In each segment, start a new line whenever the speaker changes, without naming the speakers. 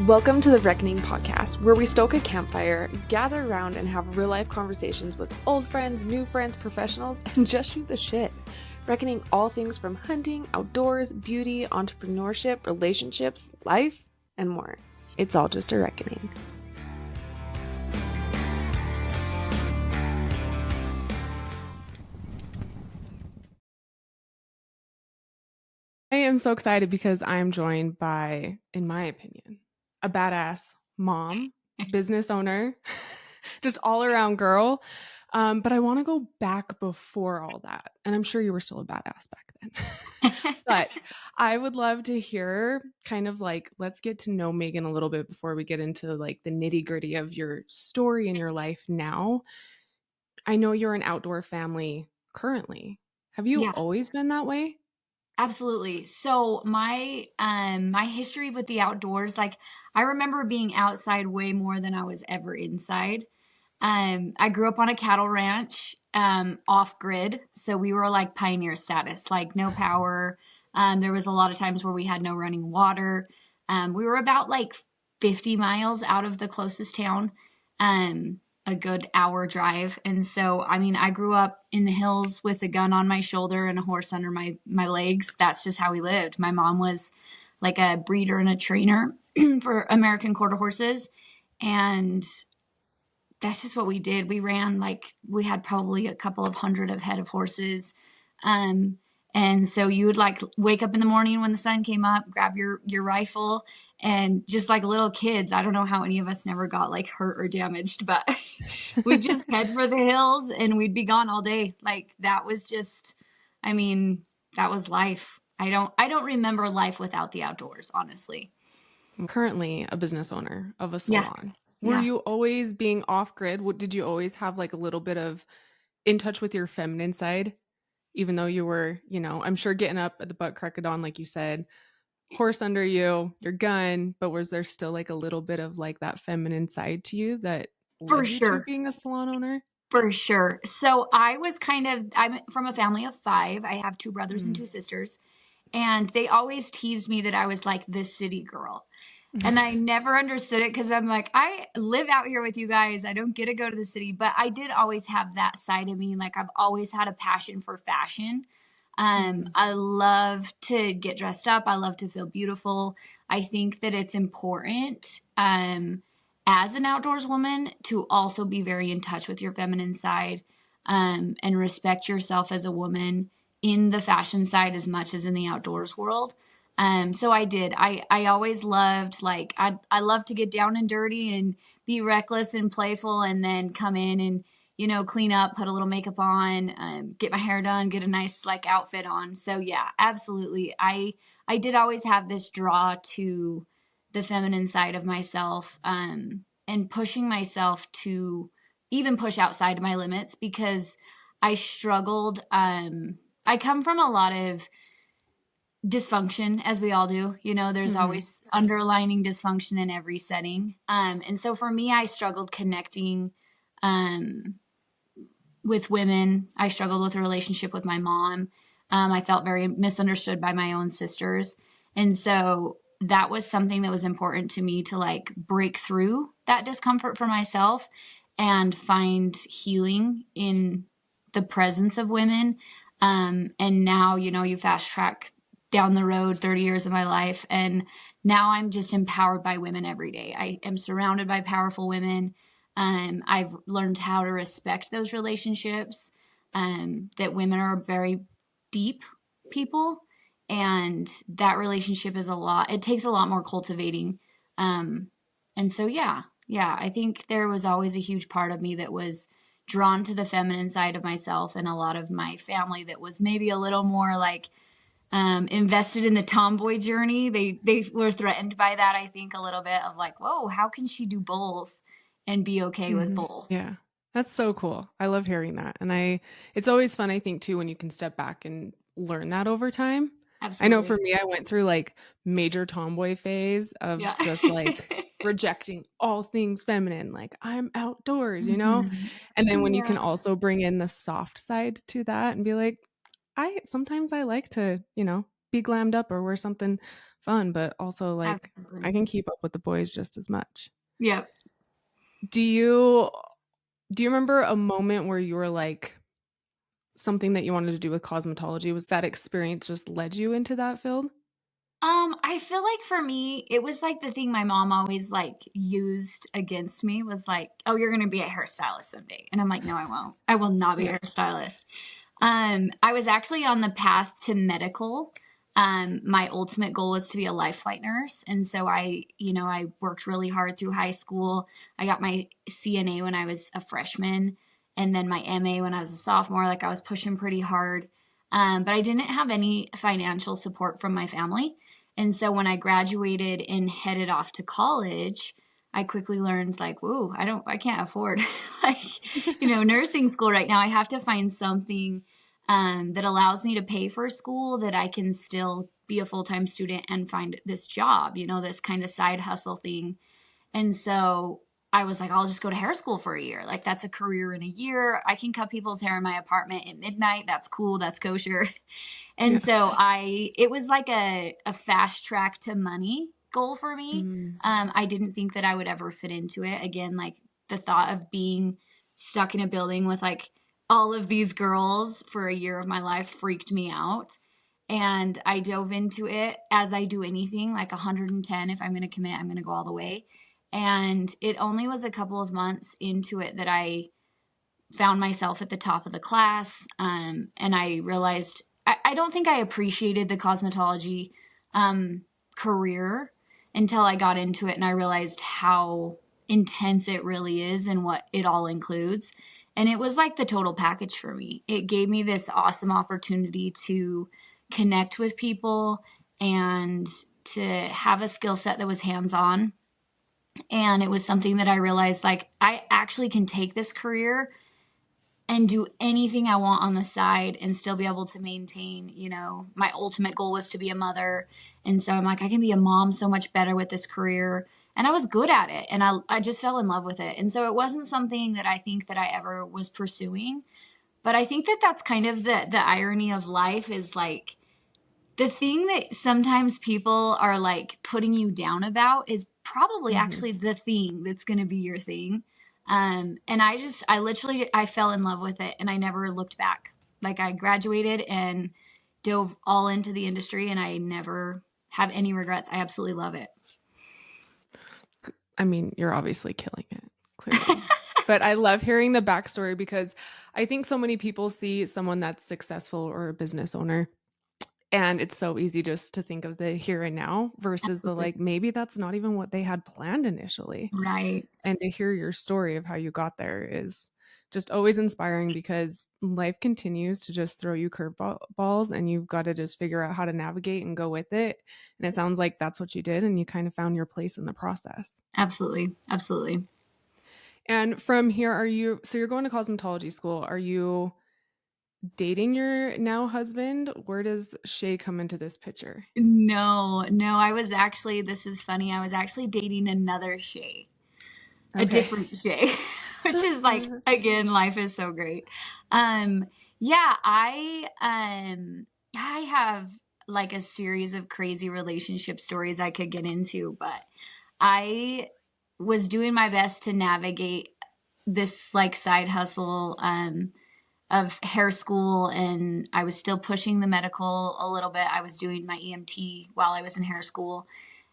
Welcome to the Reckoning podcast, where we stoke a campfire, gather around, and have real-life conversations with old friends, new friends, professionals, and just shoot the shit. Reckoning all things from hunting, outdoors, beauty, entrepreneurship, relationships, life, and more. It's all just a reckoning. I am so excited because I am joined by, in my opinion, a badass mom, business owner, just all around girl. But I want to go back before all that. And I'm sure you were still a badass back then. But I would love to hear kind of like, let's get to know Megan a little bit before we get into like the nitty gritty of your story in your life now. I know you're an outdoor family currently. Have you
Yeah,
always been that way?
absolutely. So my history with the outdoors, like I remember being outside way more than I was ever inside. I grew up on a cattle ranch, off grid, so we were like pioneer status, like no power. There was a lot of times where we had no running water. We were about like 50 miles out of the closest town. A good hour drive. And so, I mean, I grew up in the hills with a gun on my shoulder and a horse under my legs. That's just how we lived. My mom was like a breeder and a trainer for American quarter horses. And that's just what we did. We ran like we had probably a couple of hundred of head of horses. Um, and so you would like wake up in the morning when the sun came up, grab your rifle, and just like little kids, I don't know how any of us never got like hurt or damaged, but we'd just head for the hills and we'd be gone all day. Like that was just, I mean, that was life. I don't remember life without the outdoors, honestly.
I'm currently a business owner of a
Yeah.
salon. Were
Yeah.
you always being off grid? Did you always have like a little bit of in touch with your feminine side, even though you were, I'm sure getting up at the butt crack of dawn, like you said, horse under you, your gun, but was there still like a little bit of like that feminine side to you that
For
led you to
sure.
being a salon owner?
For sure. So I'm from a family of five. I have two brothers and
Mm.
two sisters, and they always teased me that I was like this city girl. And I never understood it because I'm like, I live out here with you guys. I don't get to go to the city, but I did always have that side of me. Like I've always had a passion for fashion.
Mm.
I love to get dressed up. I love to feel beautiful. I think that it's important, as an outdoors woman to also be very in touch with your feminine side, and respect yourself as a woman in the fashion side as much as in the outdoors world. So I did. I always loved like I love to get down and dirty and be reckless and playful, and then come in and clean up, put a little makeup on, get my hair done, get a nice like outfit on. So yeah, absolutely. I did always have this draw to the feminine side of myself, and pushing myself to even push outside my limits because I struggled. I come from a lot of dysfunction, as we all do. There's
Hmm.
always underlining dysfunction in every setting. And so for me, I struggled connecting, um, with women. I struggled with a relationship with my mom. I felt very misunderstood by my own sisters. And so that was something that was important to me to like break through that discomfort for myself and find healing in the presence of women. And now, you fast track down the road 30 years of my life. And now I'm just empowered by women every day. I am surrounded by powerful women. I've learned how to respect those relationships, that women are very deep people. And that relationship is it takes a lot more cultivating. Um, and so, yeah, I think there was always a huge part of me that was drawn to the feminine side of myself, and a lot of my family that was maybe a little more like, invested in the tomboy journey. They were threatened by that, I think, a little bit of like, whoa, how can she do both and be okay with
Hmm.
both?
Yeah. That's so cool. I love hearing that. And it's always fun, I think, too, when you can step back and learn that over time. I know for
Absolutely.
me, I went through like major tomboy phase of
Yeah.
just like rejecting all things feminine, like I'm outdoors.
Mhm.
And then when you can
Yeah.
also bring in the soft side to that and be like, sometimes I like to, be glammed up or wear something fun, but also like I
Absolutely.
can keep up with the boys just as much.
Yep.
Do you do you remember a moment where you were like something that you wanted to do with cosmetology? Was that experience just led you into that field?
I feel like for me, it was like the thing my mom always like used against me was like, "Oh, you're gonna be a hairstylist someday," and I'm like, "No, I won't. I will not be
Yeah.
a hairstylist." I was actually on the path to medical. My ultimate goal was to be a life flight nurse, and so I worked really hard through high school. I got my CNA when I was a freshman, and then my MA when I was a sophomore. Like I was pushing pretty hard, but I didn't have any financial support from my family. And so when I graduated and headed off to college, I quickly learned like, whoa, I can't afford like, nursing school right now. I have to find something that allows me to pay for school that I can still be a full-time student and find this job, this kind of side hustle thing. And so I was like, I'll just go to hair school for a year. Like that's a career in a year. I can cut people's hair in my apartment at midnight. That's cool. That's kosher. And
Yeah.
so it was like a fast track to money goal for me.
Mm.
I didn't think that I would ever fit into it. Again, like the thought of being stuck in a building with like all of these girls for a year of my life freaked me out. And I dove into it as I do anything, like 110. If I'm going to commit, I'm going to go all the way. And it only was a couple of months into it that I found myself at the top of the class. And I realized I don't think I appreciated the cosmetology career until I got into it and I realized how intense it really is and what it all includes. And it was like the total package for me. It gave me this awesome opportunity to connect with people and to have a skill set that was hands on. And it was something that I realized like I actually can take this career and do anything I want on the side and still be able to maintain, my ultimate goal was to be a mother. And so I'm like, I can be a mom so much better with this career. And I was good at it. And I just fell in love with it. And so it wasn't something that I think that I ever was pursuing. But I think that that's kind of the irony of life is like the thing that sometimes people are like putting you down about is probably
Mhm.
actually the thing that's going to be your thing. And I fell in love with it and I never looked back. Like I graduated and dove all into the industry and I never have any regrets. I absolutely love it.
I mean, you're obviously killing it, clearly. But I love hearing the backstory because I think so many people see someone that's successful or a business owner, and it's so easy just to think of the here and now versus the
Absolutely.
like, maybe that's not even what they had planned initially.
Right.
And to hear your story of how you got there is just always inspiring because life continues to just throw you curveballs and you've got to just figure out how to navigate and go with it. And it sounds like that's what you did and you kind of found your place in the process.
Absolutely. Absolutely.
And from here, so you're going to cosmetology school. Are you dating your now husband? Where does Shay come into this picture?
No, no, this is funny. I was actually dating another Shay. A
Okay.
different Shay, which is like again, life is so great. Um, yeah, I have like a series of crazy relationship stories I could get into, but I was doing my best to navigate this like side hustle of hair school and I was still pushing the medical a little bit. I was doing my EMT while I was in hair school.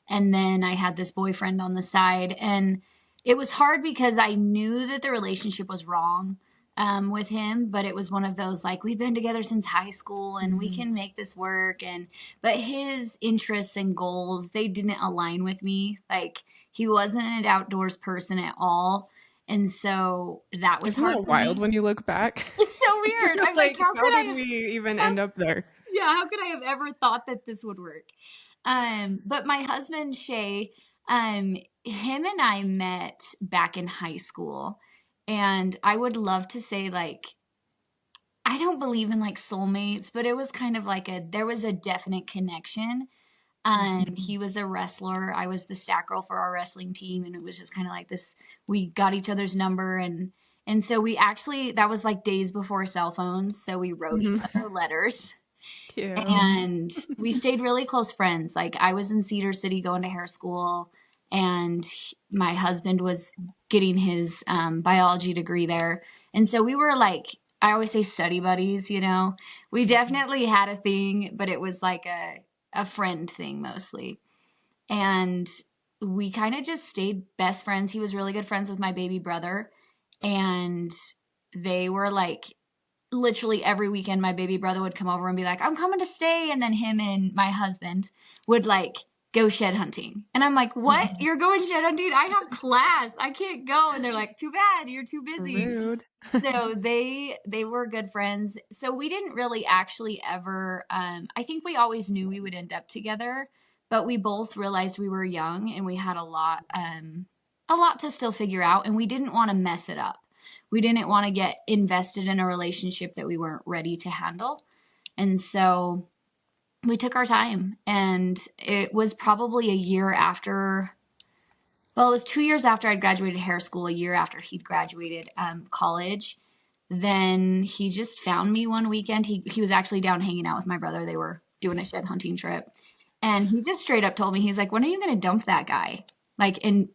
And then I had this boyfriend on the side. And it was hard because I knew that the relationship was wrong with him, but it was one of those like, we've been together since high school and we
Mhm.
can make this work. But his interests and goals, they didn't align with me. Like, he wasn't an outdoors person at all. And so that was
Isn't
hard
that
for
wild
me.
when you look back?
It's so weird.
You're
I'm like,
like, how did we even
how
end up there?
yeah, how could I have ever thought that this would work? But my husband Shay, him and I met back in high school, and I would love to say like I don't believe in like soulmates, but it was kind of like there was a definite connection.
Mhm.
He was a wrestler. I was the stat girl for our wrestling team, and it was just kind of like this. We got each other's number, and so we actually that was like days before cell phones, so we wrote each
Mhm.
other letters
Cute.
And we stayed really close friends. Like I was in Cedar City going to hair school, and my husband was getting his biology degree there. And so we were like, I always say study buddies, you know. We definitely had a thing, but it was like a friend thing mostly. And we kind of just stayed best friends. He was really good friends with my baby brother, and they were like literally every weekend my baby brother would come over and be like, I'm coming to stay. And then him and my husband would like go shed hunting. And I'm like, what? You're going shed hunting? I have class. I can't go. And they're like, too bad. You're too busy.
Rude.
So they were good friends. So we didn't really actually ever, I think we always knew we would end up together, but we both realized we were young and we had a lot to still figure out. And we didn't want to mess it up. We didn't want to get invested in a relationship that we weren't ready to handle. And so we took our time, and it was probably a year after, well, it was 2 years after I'd graduated hair school, a year after he'd graduated college. Then he just found me one weekend. He was actually down hanging out with my brother. They were doing a shed hunting trip. And he just straight up told me, he's like, when are you going to dump that guy? Like, and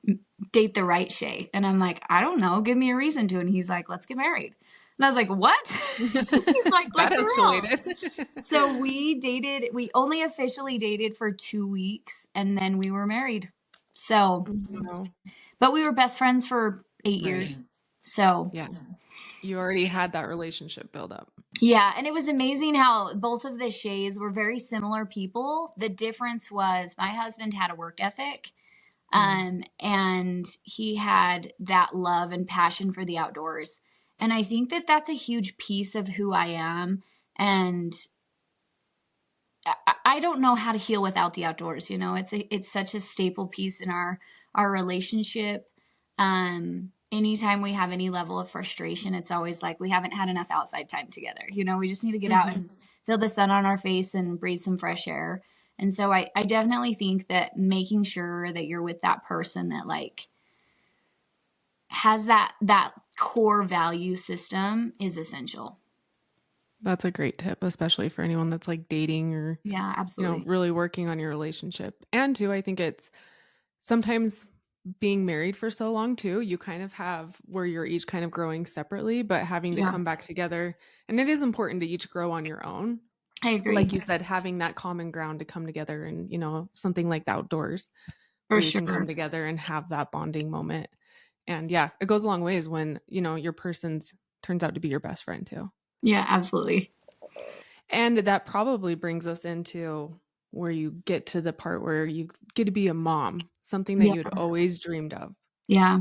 date the right Shay. And I'm like, I don't know. Give me a reason to. And he's like, let's get married. And I was like, what? He's like
That
for real.
escalated.
So we only officially dated for 2 weeks, and then we were married. So,
No.
but we were best friends for 8
Right.
years. So,
Yeah. You already had that relationship build up.
yeah. And it was amazing how both of the Shays were very similar people. The difference was my husband had a work ethic. And he had that love and passion for the outdoors. And I think that that's a huge piece of who I am. And I don't know how to heal without the outdoors. You know, it's such a staple piece in our relationship. Anytime we have any level of frustration, it's always like we haven't had enough outside time together. You know, we just need to get out and feel the sun on our face and breathe some fresh air. And so I definitely think that making sure that you're with that person that like has that core value system is essential.
That's a great tip, especially for anyone that's like dating or,
Yeah, absolutely.
really working on your relationship. And too, I think it's sometimes being married for so long too, you kind of have where you're each kind of growing separately, but having to
Yeah,
come back together. And it is important to each grow on your own.
I agree.
Like you said, having that common ground to come together and, something like the outdoors
For
where you can
sure.
come together and have that bonding moment. And yeah, it goes a long ways when, your person's turns out to be your best friend too.
Yeah, absolutely.
And that probably brings us into where you get to the part where you get to be a mom, something that
Yeah.
you'd always dreamed of.
Yeah,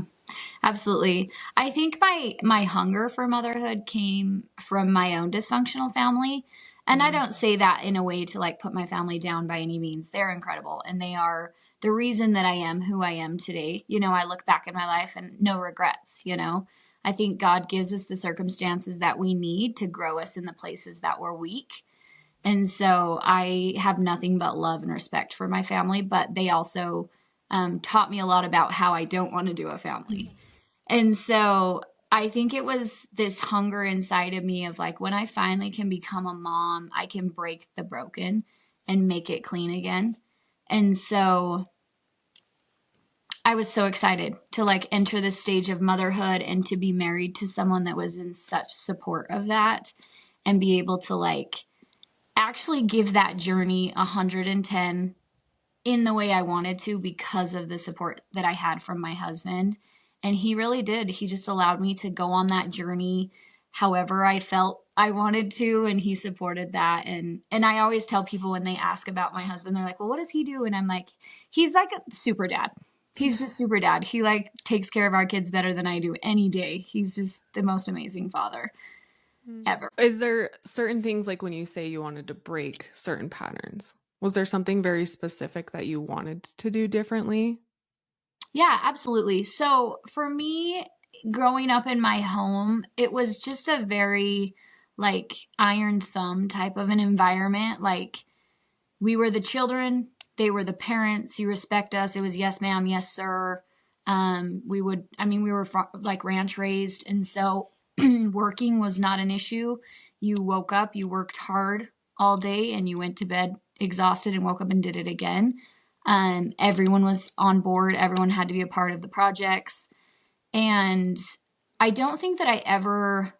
absolutely. I think my hunger for motherhood came from my own dysfunctional family. And I don't say that in a way to like put my family down by any means. They're incredible, and they are the reason that I am who I am today. You know, I look back in my life and no regrets, you know. I think God gives us the circumstances that we need to grow us in the places that we're weak. And so I have nothing but love and respect for my family, but they also taught me a lot about how I don't want to do a family. And so I think it was this hunger inside of me of like, when I finally can become a mom, I can break the broken and make it clean again. And so I was so excited to like enter this stage of motherhood and to be married to someone that was in such support of that and be able to like actually give that journey 110 in the way I wanted to because of the support that I had from my husband. And he really did. He just allowed me to go on that journey however I felt I wanted to, and he supported that. And I always tell people when they ask about my husband, they're like, well, what does he do? And I'm like, he's like a super dad. He's just super dad. He like takes care of our kids better than I do any day. He's just the most amazing father ever.
Is there certain things like when you say you wanted to break certain patterns? Was there something very specific that you wanted to do differently?
Yeah, absolutely. So for me, growing up in my home, it was just a very like iron thumb type of an environment. Like we were the children, they were the parents. You respect us. It was yes, ma'am, yes, sir. We were like ranch raised, and so working was not an issue. You woke up, you worked hard. all day and you went to bed exhausted and woke up and did it again. Everyone was on board. Everyone had to be a part of the projects. And I don't think that I ever,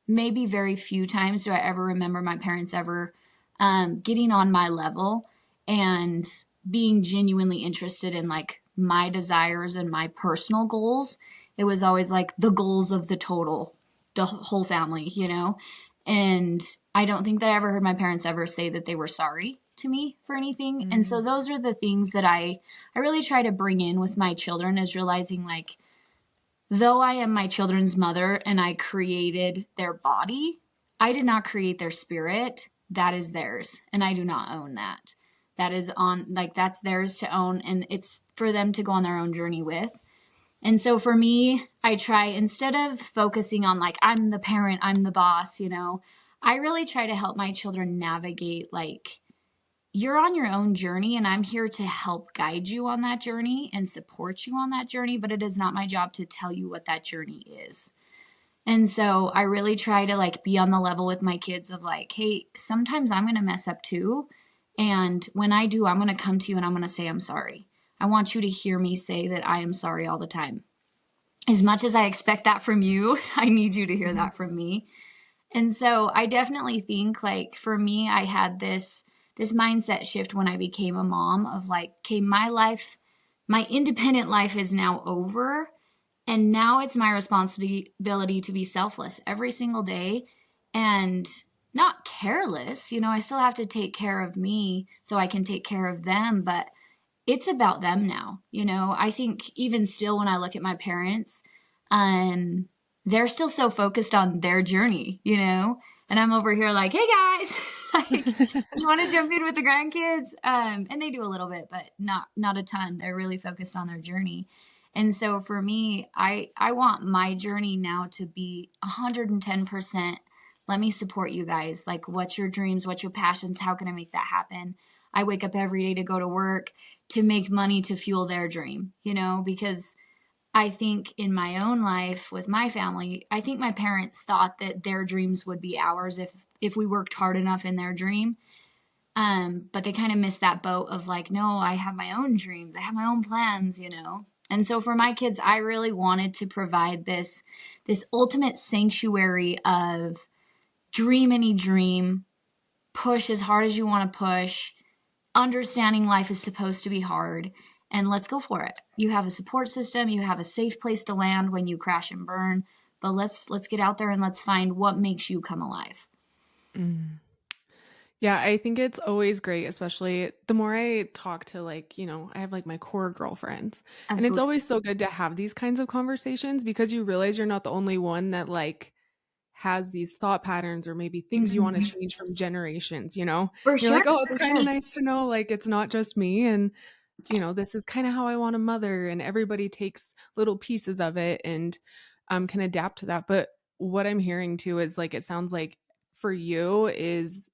maybe very few times do I ever remember my parents ever getting on my level and being genuinely interested in like my desires and my personal goals. It was always like the goals of the whole family, you know? And I don't think that I ever heard my parents ever say that they were sorry to me for anything. And so those are the things that I really try to bring in with my children, is realizing like, though I am my children's mother and I created their body, I did not create their spirit. That is theirs. And I do not own that. That is that's theirs to own. And it's for them to go on their own journey with. And so for me, I try, instead of focusing on like, I'm the parent, I'm the boss, you know, I really try to help my children navigate like, you're on your own journey and I'm here to help guide you on that journey and support you on that journey, but it is not my job to tell you what that journey is. And so I really try to like be on the level with my kids of like, hey, sometimes I'm going to mess up too. And when I do, I'm going to come to you and I'm going to say, I'm sorry. I want you to hear me say that I am sorry all the time. As much as I expect that from you, I need you to hear that from me. And so I definitely think like for me, I had this mindset shift when I became a mom of like, okay, my independent life is now over. And now it's my responsibility to be selfless every single day and not careless. You know, I still have to take care of me so I can take care of them, but it's about them now. You know, I think even still when I look at my parents, they're still so focused on their journey, you know, and I'm over here like, hey guys, like, you want to jump in with the grandkids? And they do a little bit, but not a ton. They're really focused on their journey. And so for me, I want my journey now to be 110%. Let me support you guys. Like, what's your dreams? What's your passions? How can I make that happen? I wake up every day to go to work, to make money, to fuel their dream, you know, because I think in my own life with my family, I think my parents thought that their dreams would be ours if we worked hard enough in their dream. But they kind of missed that boat of like, no, I have my own dreams. I have my own plans, you know? And so for my kids, I really wanted to provide this ultimate sanctuary of dream any dream, push as hard as you want to push, understanding life is supposed to be hard, and let's go for it. You have a support system, you have a safe place to land when you crash and burn, but let's get out there and let's find what makes you come alive.
Yeah, I think it's always great, especially the more I talk to like, I have like my core girlfriends. And it's
Absolutely.
always so good to have these kinds of conversations because you realize you're not the only one that like has these thought patterns or maybe things you want to
Mhm.
change from generations, you know?
For
You're
sure,
like, "Oh, it's
for
kind of
sure.
nice to know like it's not just me and this is kind of how I want a mother and everybody takes little pieces of it and can adapt to that." But what I'm hearing too is like it sounds like for you is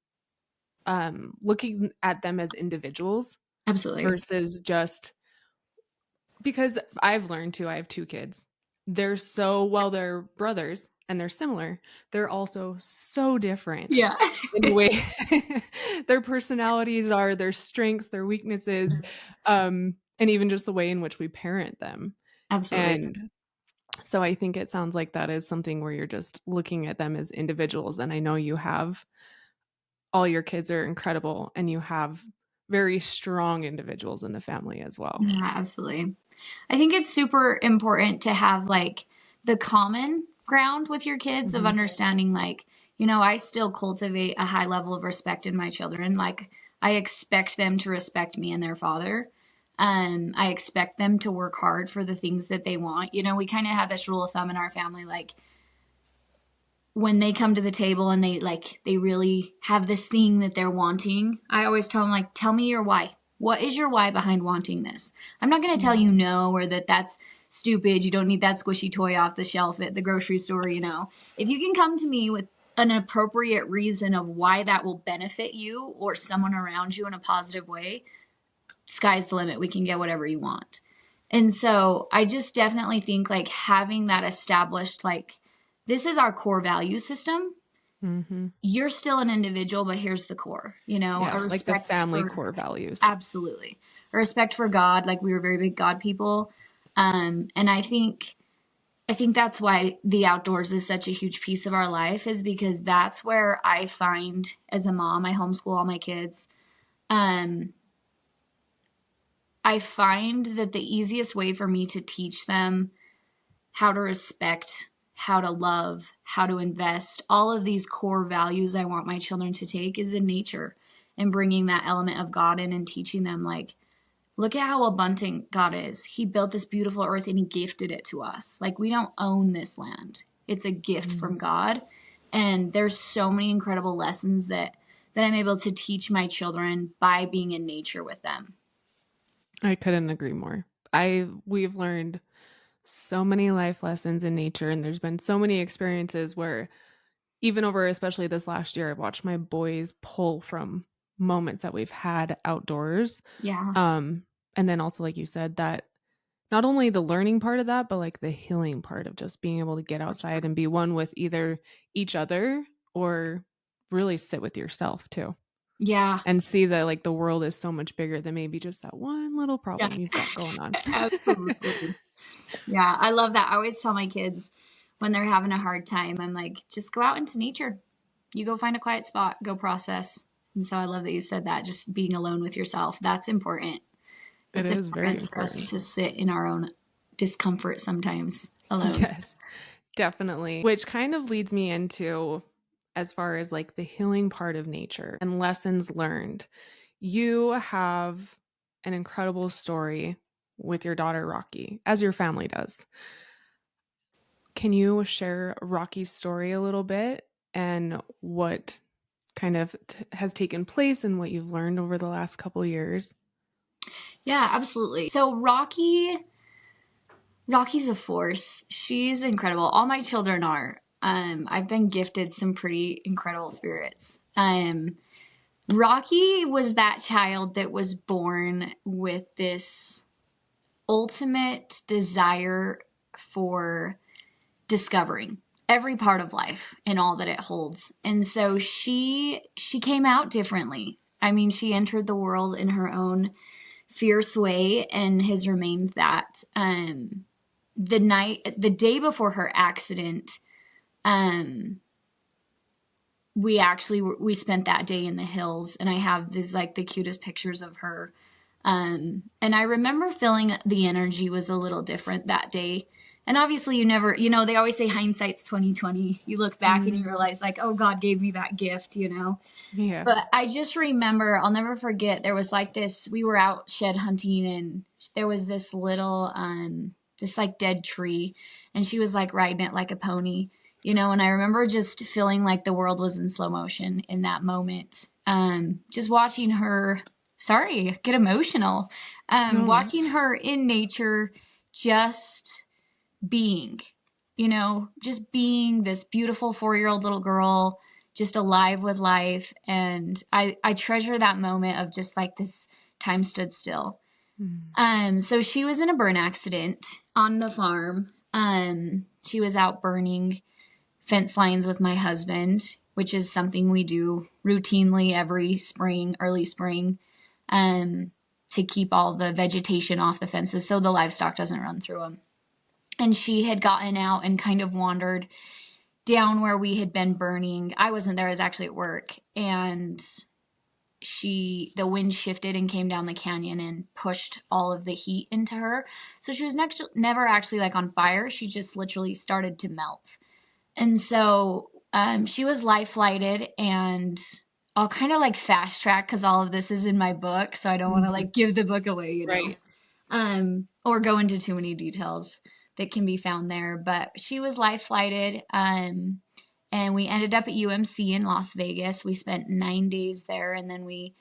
looking at them as individuals
Absolutely.
versus just because I've learned too, I have 2 kids. They're brothers and they're similar, they're also so different
Yeah.
in the way their personalities are, their strengths, their weaknesses, and even just the way in which we parent them.
Absolutely.
And so I think it sounds like that is something where you're just looking at them as individuals, and I know you have all your kids are incredible and you have very strong individuals in the family as well.
Yeah, absolutely. I think it's super important to have like the common ground with your kids of
Mhm.
understanding like, you know, I still cultivate a high level of respect in my children. Like I expect them to respect me and their father. I expect them to work hard for the things that they want. You know, we kind of have this rule of thumb in our family, like when they come to the table and they really have this thing that they're wanting, I always tell them like, tell me your why. What is your why behind wanting this? I'm not going to tell you no, or that that's stupid. You don't need that squishy toy off the shelf at the grocery store. You know, if you can come to me with an appropriate reason of why that will benefit you or someone around you in a positive way, sky's the limit. We can get whatever you want. And so I just definitely think like having that established, like, this is our core value system.
Mm-hmm.
You're still an individual, but here's the core,
Yeah,
a
like the
respect
family
for,
core values.
absolutely, a respect for God. Like we were very big God people. And I think that's why the outdoors is such a huge piece of our life, is because that's where I find, as a mom, I homeschool all my kids. Um, I find that the easiest way for me to teach them how to respect, how to love, how to invest, all of these core values I want my children to take is in nature, and bringing that element of God in and teaching them, like, look at how abundant God is. He built this beautiful earth and he gifted it to us. Like, we don't own this land. It's a gift from God. And there's so many incredible lessons that I'm able to teach my children by being in nature with them.
I couldn't agree more. We've learned so many life lessons in nature, and there's been so many experiences where even over especially this last year, I've watched my boys pull from moments that we've had outdoors.
Yeah.
Um, and then also, like you said, that not only the learning part of that, but like the healing part of just being able to get outside and be one with either each other or really sit with yourself too.
Yeah.
And see that like the world is so much bigger than maybe just that one little
Yeah.
problem you've got going on.
Absolutely. Yeah. I love that. I always tell my kids when they're having a hard time, I'm like, just go out into nature. You go find a quiet spot, go process. And so I love that you said that, just being alone with yourself. That's important.
It
It's
is very
important for us
important.
to sit in our own discomfort sometimes alone.
Yes, definitely. Which kind of leads me into, as far as like the healing part of nature and lessons learned. You have an incredible story with your daughter, Rawkee, as your family does. Can you share Rocky's story a little bit and what kind of has taken place and what you've learned over the last couple years?
Yeah, absolutely. So Rocky's a force. She's incredible. All my children are. I've been gifted some pretty incredible spirits. Rawkee was that child that was born with this ultimate desire for discovering every part of life and all that it holds. And so she came out differently. I mean, she entered the world in her own fierce way and has remained that. The day before her accident, um, we spent that day in the hills, and I have these like the cutest pictures of her. And I remember feeling the energy was a little different that day. And obviously you never, they always say hindsight's 2020. You look back and you
Mm,
realize like, oh, God gave me that gift.
yeah.
But I just remember, I'll never forget, there was like this, we were out shed hunting and there was this little, this like dead tree, and she was like riding it like a pony. And I remember just feeling like the world was in slow motion in that moment. Just watching her, sorry, get emotional.
No, no.
Watching her in nature, just being, just being this beautiful 4-year-old little girl, just alive with life. And I treasure that moment of just like this time stood still.
Mm.
So she was in a burn accident on the farm. She was out burning fence lines with my husband, which is something we do routinely every spring, early spring, to keep all the vegetation off the fences so the livestock doesn't run through them. And she had gotten out and kind of wandered down where we had been burning. I wasn't there, I was actually at work. And the wind shifted and came down the canyon and pushed all of the heat into her. So she was never actually like on fire. She just literally started to melt. And so she was life flighted, and I'll kind of like fast track because all of this is in my book. So I don't want to
Mhm.
like give the book away,
Right.
or go into too many details that can be found there. But she was life flighted. And we ended up at UMC in Las Vegas. We spent 9 days there, and then we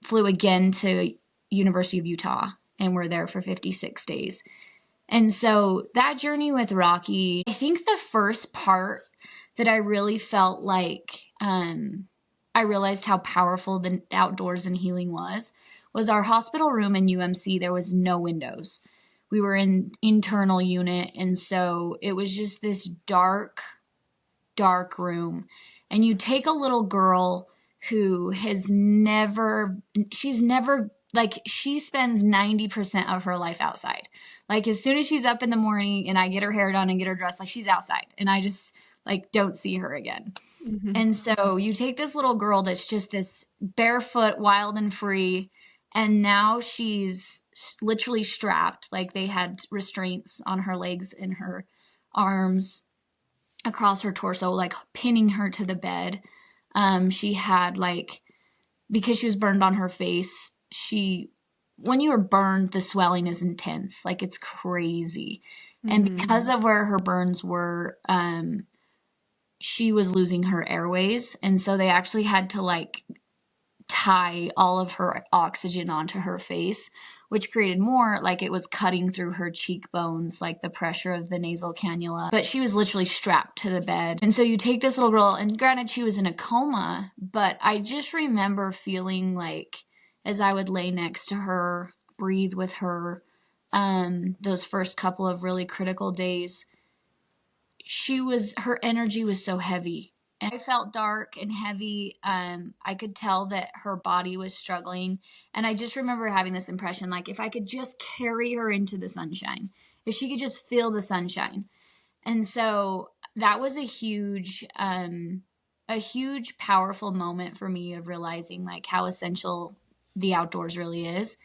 flew again to University of Utah, and we're there for 56 days. And so that journey with Rawkee, I think the first part that I really felt like I realized how powerful the outdoors and healing was our hospital room in UMC. There was no windows. We were in internal unit, and so it was just this dark dark room, and you take a little girl who she's never, like, she spends 90% of her life outside. Like, as soon as she's up in the morning and I get her hair done and get her dressed, like, she's outside, and I just, like, don't see her again.
Mm-hmm.
And so you take this little girl that's just this barefoot, wild and free, and now she's literally strapped. Like, they had restraints on her legs and her arms across her torso, like pinning her to the bed. She had, like, because she was burned on her face, when you are burned, the swelling is intense. Like, it's crazy. And
Mm-hmm.
because of where her burns were, she was losing her airways. And so they actually had to, like, tie all of her oxygen onto her face, which created more, like, it was cutting through her cheekbones, like the pressure of the nasal cannula. But she was literally strapped to the bed. And so you take this little girl, and granted, she was in a coma, but I just remember feeling like, as I would lay next to her, breathe with her, those first couple of really critical days, her energy was so heavy. And I felt dark and heavy. I could tell that her body was struggling. And I just remember having this impression, like, if I could just carry her into the sunshine, if she could just feel the sunshine. And so that was a huge, powerful moment for me of realizing, like, how essential the outdoors really is.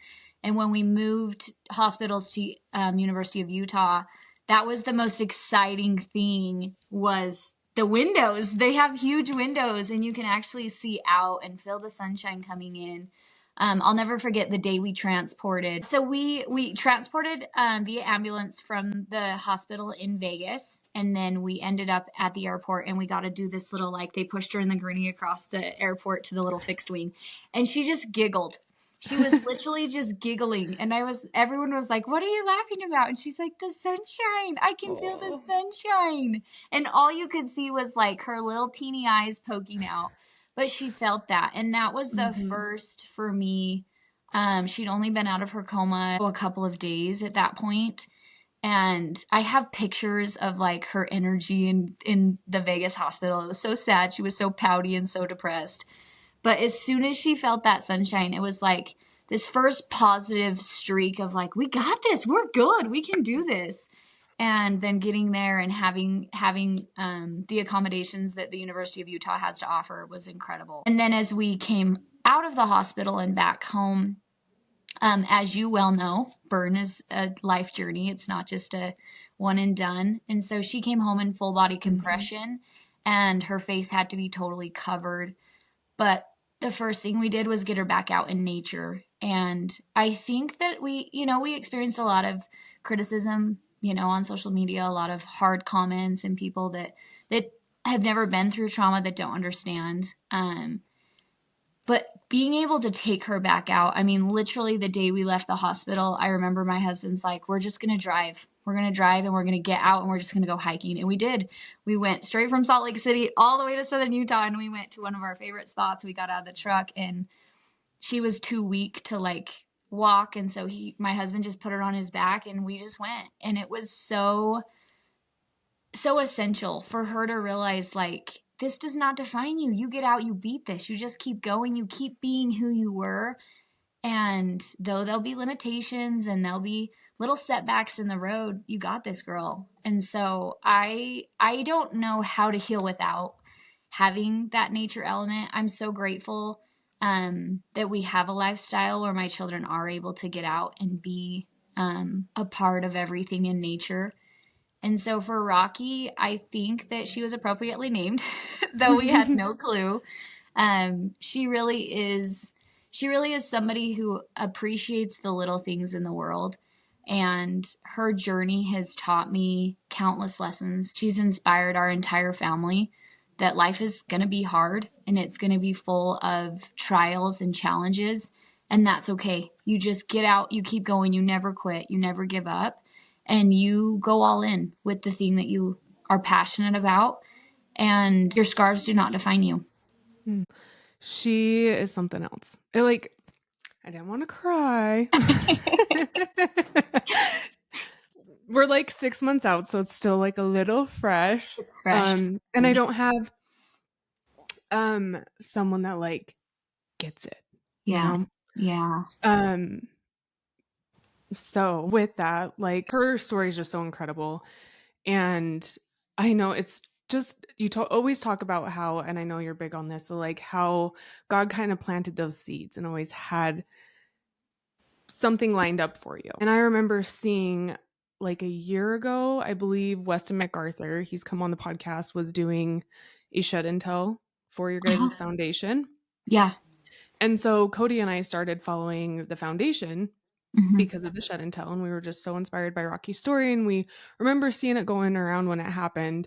And when we moved hospitals to University of Utah, that was the most exciting thing, was the windows. They have huge windows, and you can actually see out and feel the sunshine coming in. I'll never forget the day we transported. So we transported via ambulance from the hospital in Vegas, and then we ended up at the airport, and we got to do this little, like, they pushed her in the gurney across the airport to the little fixed wing, and she just giggled. She was literally just giggling, and everyone was like, "What are you laughing about?" And she's like, "The sunshine. I can feel the sunshine." And all you could see was, like, her little teeny eyes poking out. But she felt that, and that was the
Mm-hmm.
first for me. She'd only been out of her coma a couple of days at that point, and I have pictures of, like, her energy in the Vegas hospital. It was so sad. She was so pouty and so depressed. But as soon as she felt that sunshine, it was like this first positive streak of, like, we got this, we're good, we can do this. And then getting there and having the accommodations that the University of Utah has to offer was incredible. And then as we came out of the hospital and back home, as you well know, burn is a life journey. It's not just a one and done. And so she came home in full body compression, and her face had to be totally covered. But the first thing we did was get her back out in nature. And I think that we experienced a lot of criticism, on social media, a lot of hard comments, and people that have never been through trauma, that don't understand. But being able to take her back out, I mean, literally the day we left the hospital, I remember my husband's like, "We're just going to drive. We're going to drive, and we're going to get out, and we're just going to go hiking." And we did. We went straight from Salt Lake City all the way to southern Utah, and we went to one of our favorite spots. We got out of the truck, and she was too weak to, like, walk. And so my husband just put her on his back, and we just went. And it was so, so essential for her to realize, like, this does not define you. You get out, you beat this. You just keep going. You keep being who you were. And though there'll be limitations and there'll be little setbacks in the road, you got this, girl. And so I don't know how to heal without having that nature element. I'm so grateful that we have a lifestyle where my children are able to get out and be a part of everything in nature. And so for Rawkee, I think that she was appropriately named, though we had no clue. She really is somebody who appreciates the little things in the world. And her journey has taught me countless lessons. She's inspired our entire family that life is going to be hard, and it's going to be full of trials and challenges. And that's okay. You just get out, you keep going, you never quit, you never give up, and you go all in with the thing that you are passionate about. And your scars do not define you.
She is something else. I didn't want to cry. we're like 6 months out, so it's still like a little fresh.
It's fresh.
And I don't have someone that like gets it, you
Yeah.
know?
Yeah.
Um so with that, like her story is just so incredible. And I know it's just always talk about how, and I know you're big on this, so like how God kind of planted those seeds and always had something lined up for you. And I remember seeing like a year ago, I believe Weston MacArthur, he's come on the podcast, was doing a shed and tell for your guys'
Uh-huh.
foundation.
Yeah.
And so Cody and I started following the foundation
Mm-hmm.
because of the shed and tell. And we were just so inspired by Rawkee's story. And we remember seeing it going around when it happened.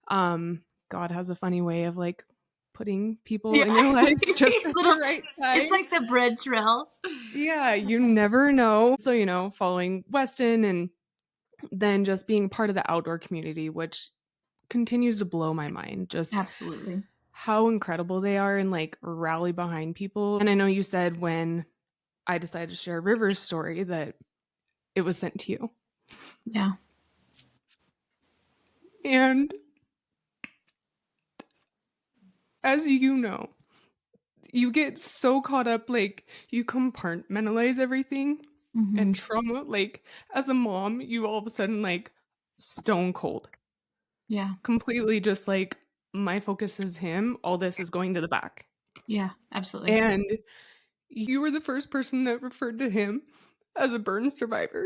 God has a funny way of like putting people
Yeah.
in your life just at the
Little,
right
it's
time.
like the bread trail.
Yeah, you never know. So, following Weston and then just being part of the outdoor community, which continues to blow my mind. Just
Absolutely.
how incredible they are and like rally behind people. And I know you said when I decided to share River's story that it was sent to you.
Yeah.
And as you know, you get so caught up, like you compartmentalize everything
Mm-hmm.
and trauma. Like as a mom, you all of a sudden like stone cold,
Yeah.
completely just like my focus is him. All this is going to the back.
Yeah. Absolutely.
And you were the first person that referred to him as a burn survivor.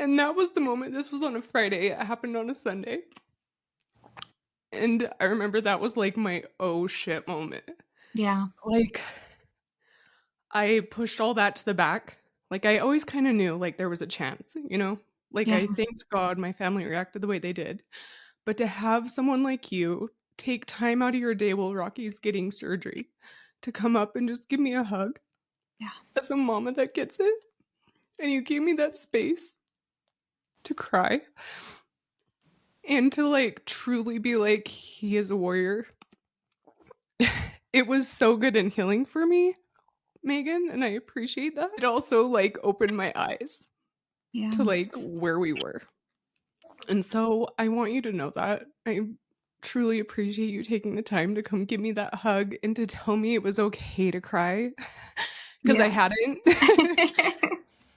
And that was the moment. This was on a Friday. It happened on a Sunday. And I remember that was like my oh shit moment.
Yeah.
Like I pushed all that to the back. Like I always kind of knew like there was a chance, you know? Like
Yeah.
I thanked God my family reacted the way they did. But to have someone like you take time out of your day while Rocky's getting surgery to come up and just give me a hug
Yeah.
as a mama that gets it, and you gave me that space to cry and to like truly be like, he is a warrior. It was so good and healing for me, Megan, and I appreciate that. It also like opened my eyes
Yeah.
to like where we were. And so I want you to know that. I truly appreciate you taking the time to come give me that hug and to tell me it was okay to cry because I
Yeah.
hadn't.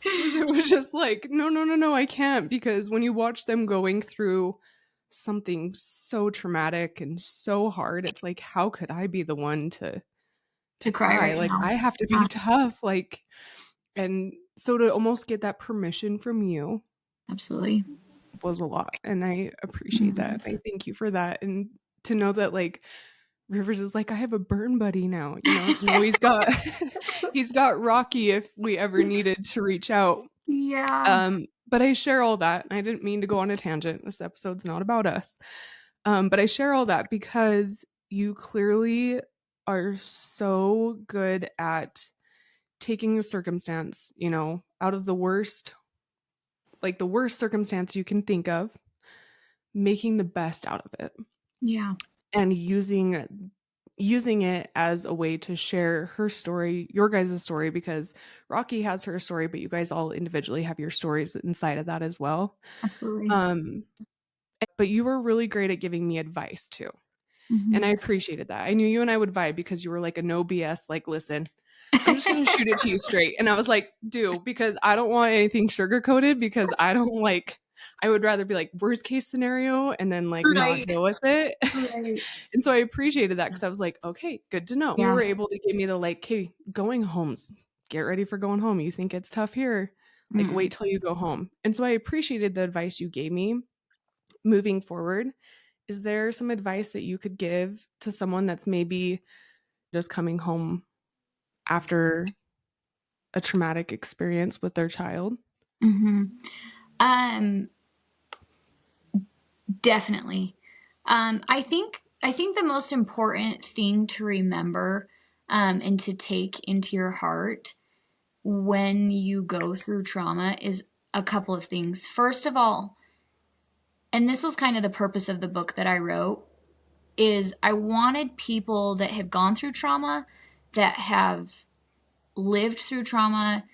It was just like, no, no, no, no, I can't. Because when you watch them going through something so traumatic and so hard, it's like, how could I be the one to
To cry
cry?
right
Like
now.
I have to be tough. Like, and so to almost get that permission from you
Absolutely.
was a lot. And I appreciate
Mm-hmm.
that. I thank you for that. And to know that like Rivers is like, I have a burn buddy now, to know he's got Rawkee if we ever needed to reach out.
Yeah.
But I share all that. I didn't mean to go on a tangent. This episode's not about us. But I share all that because you clearly are so good at taking a circumstance, out of the worst, like the worst circumstance you can think of, making the best out of it
Yeah.
and using it as a way to share her story, your guys' story, because Rawkee has her story, but you guys all individually have your stories inside of that as well.
Absolutely.
Um, but you were really great at giving me advice too.
Mm-hmm.
And I appreciated that. I knew you and I would vibe because you were like a no BS, like, listen, I'm just going to shoot it to you straight. And I was like, do, because I don't want anything sugar coated because I would rather be like worst case scenario and then like not
Right.
deal with it.
Right.
And so I appreciated that because I was like, okay, good to know. You
Yeah.
were able to give me the like, okay, going homes, get ready for going home. You think it's tough here? Like,
Mm.
wait till you go home. And so I appreciated the advice you gave me moving forward. Is there some advice that you could give to someone that's maybe just coming home after a traumatic experience with their child?
Mm-hmm. Um, Definitely. I think the most important thing to remember and to take into your heart when you go through trauma is a couple of things. First of all, and this was kind of the purpose of the book that I wrote, is I wanted people that have gone through trauma, that have lived through trauma,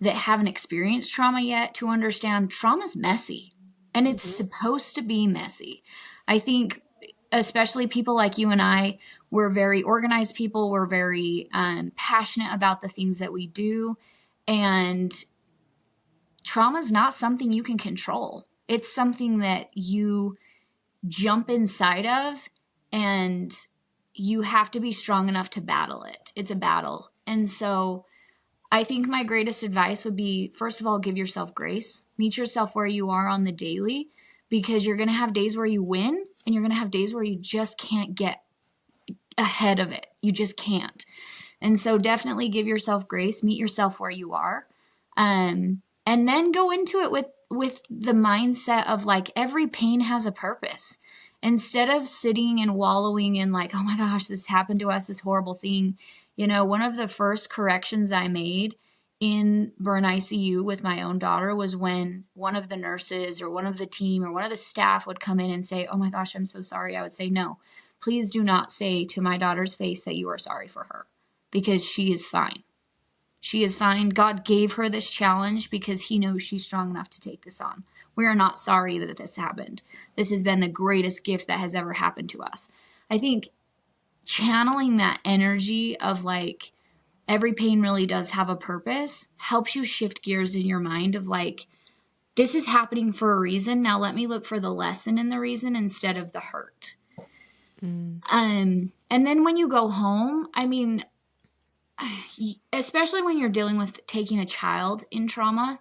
that haven't experienced trauma yet to understand trauma's messy, and it's
Mhm.
supposed to be messy. I think especially people like you and I, we're very organized people. We're very passionate about the things that we do. And trauma is not something you can control. It's something that you jump inside of, and you have to be strong enough to battle it. It's a battle. And so I think my greatest advice would be, first of all, give yourself grace. Meet yourself where you are on the daily, because you're going to have days where you win and you're going to have days where you just can't get ahead of it. You just can't. And so definitely give yourself grace, meet yourself where you are. And then go into it with the mindset of like, every pain has a purpose. Instead of sitting and wallowing in like, oh my gosh, this happened to us, this horrible thing. You know, one of the first corrections I made in burn ICU with my own daughter was when one of the nurses or one of the team or one of the staff would come in and say, oh my gosh, I'm so sorry. I would say, no, please do not say to my daughter's face that you are sorry for her, because she is fine. She is fine. God gave her this challenge because he knows she's strong enough to take this on. We are not sorry that this happened. This has been the greatest gift that has ever happened to us. I think channeling that energy of like, every pain really does have a purpose helps you shift gears in your mind of like, this is happening for a reason. Now let me look for the lesson in the reason instead of the hurt.
Mm.
And then when you go home, I mean, especially when you're dealing with taking a child in trauma,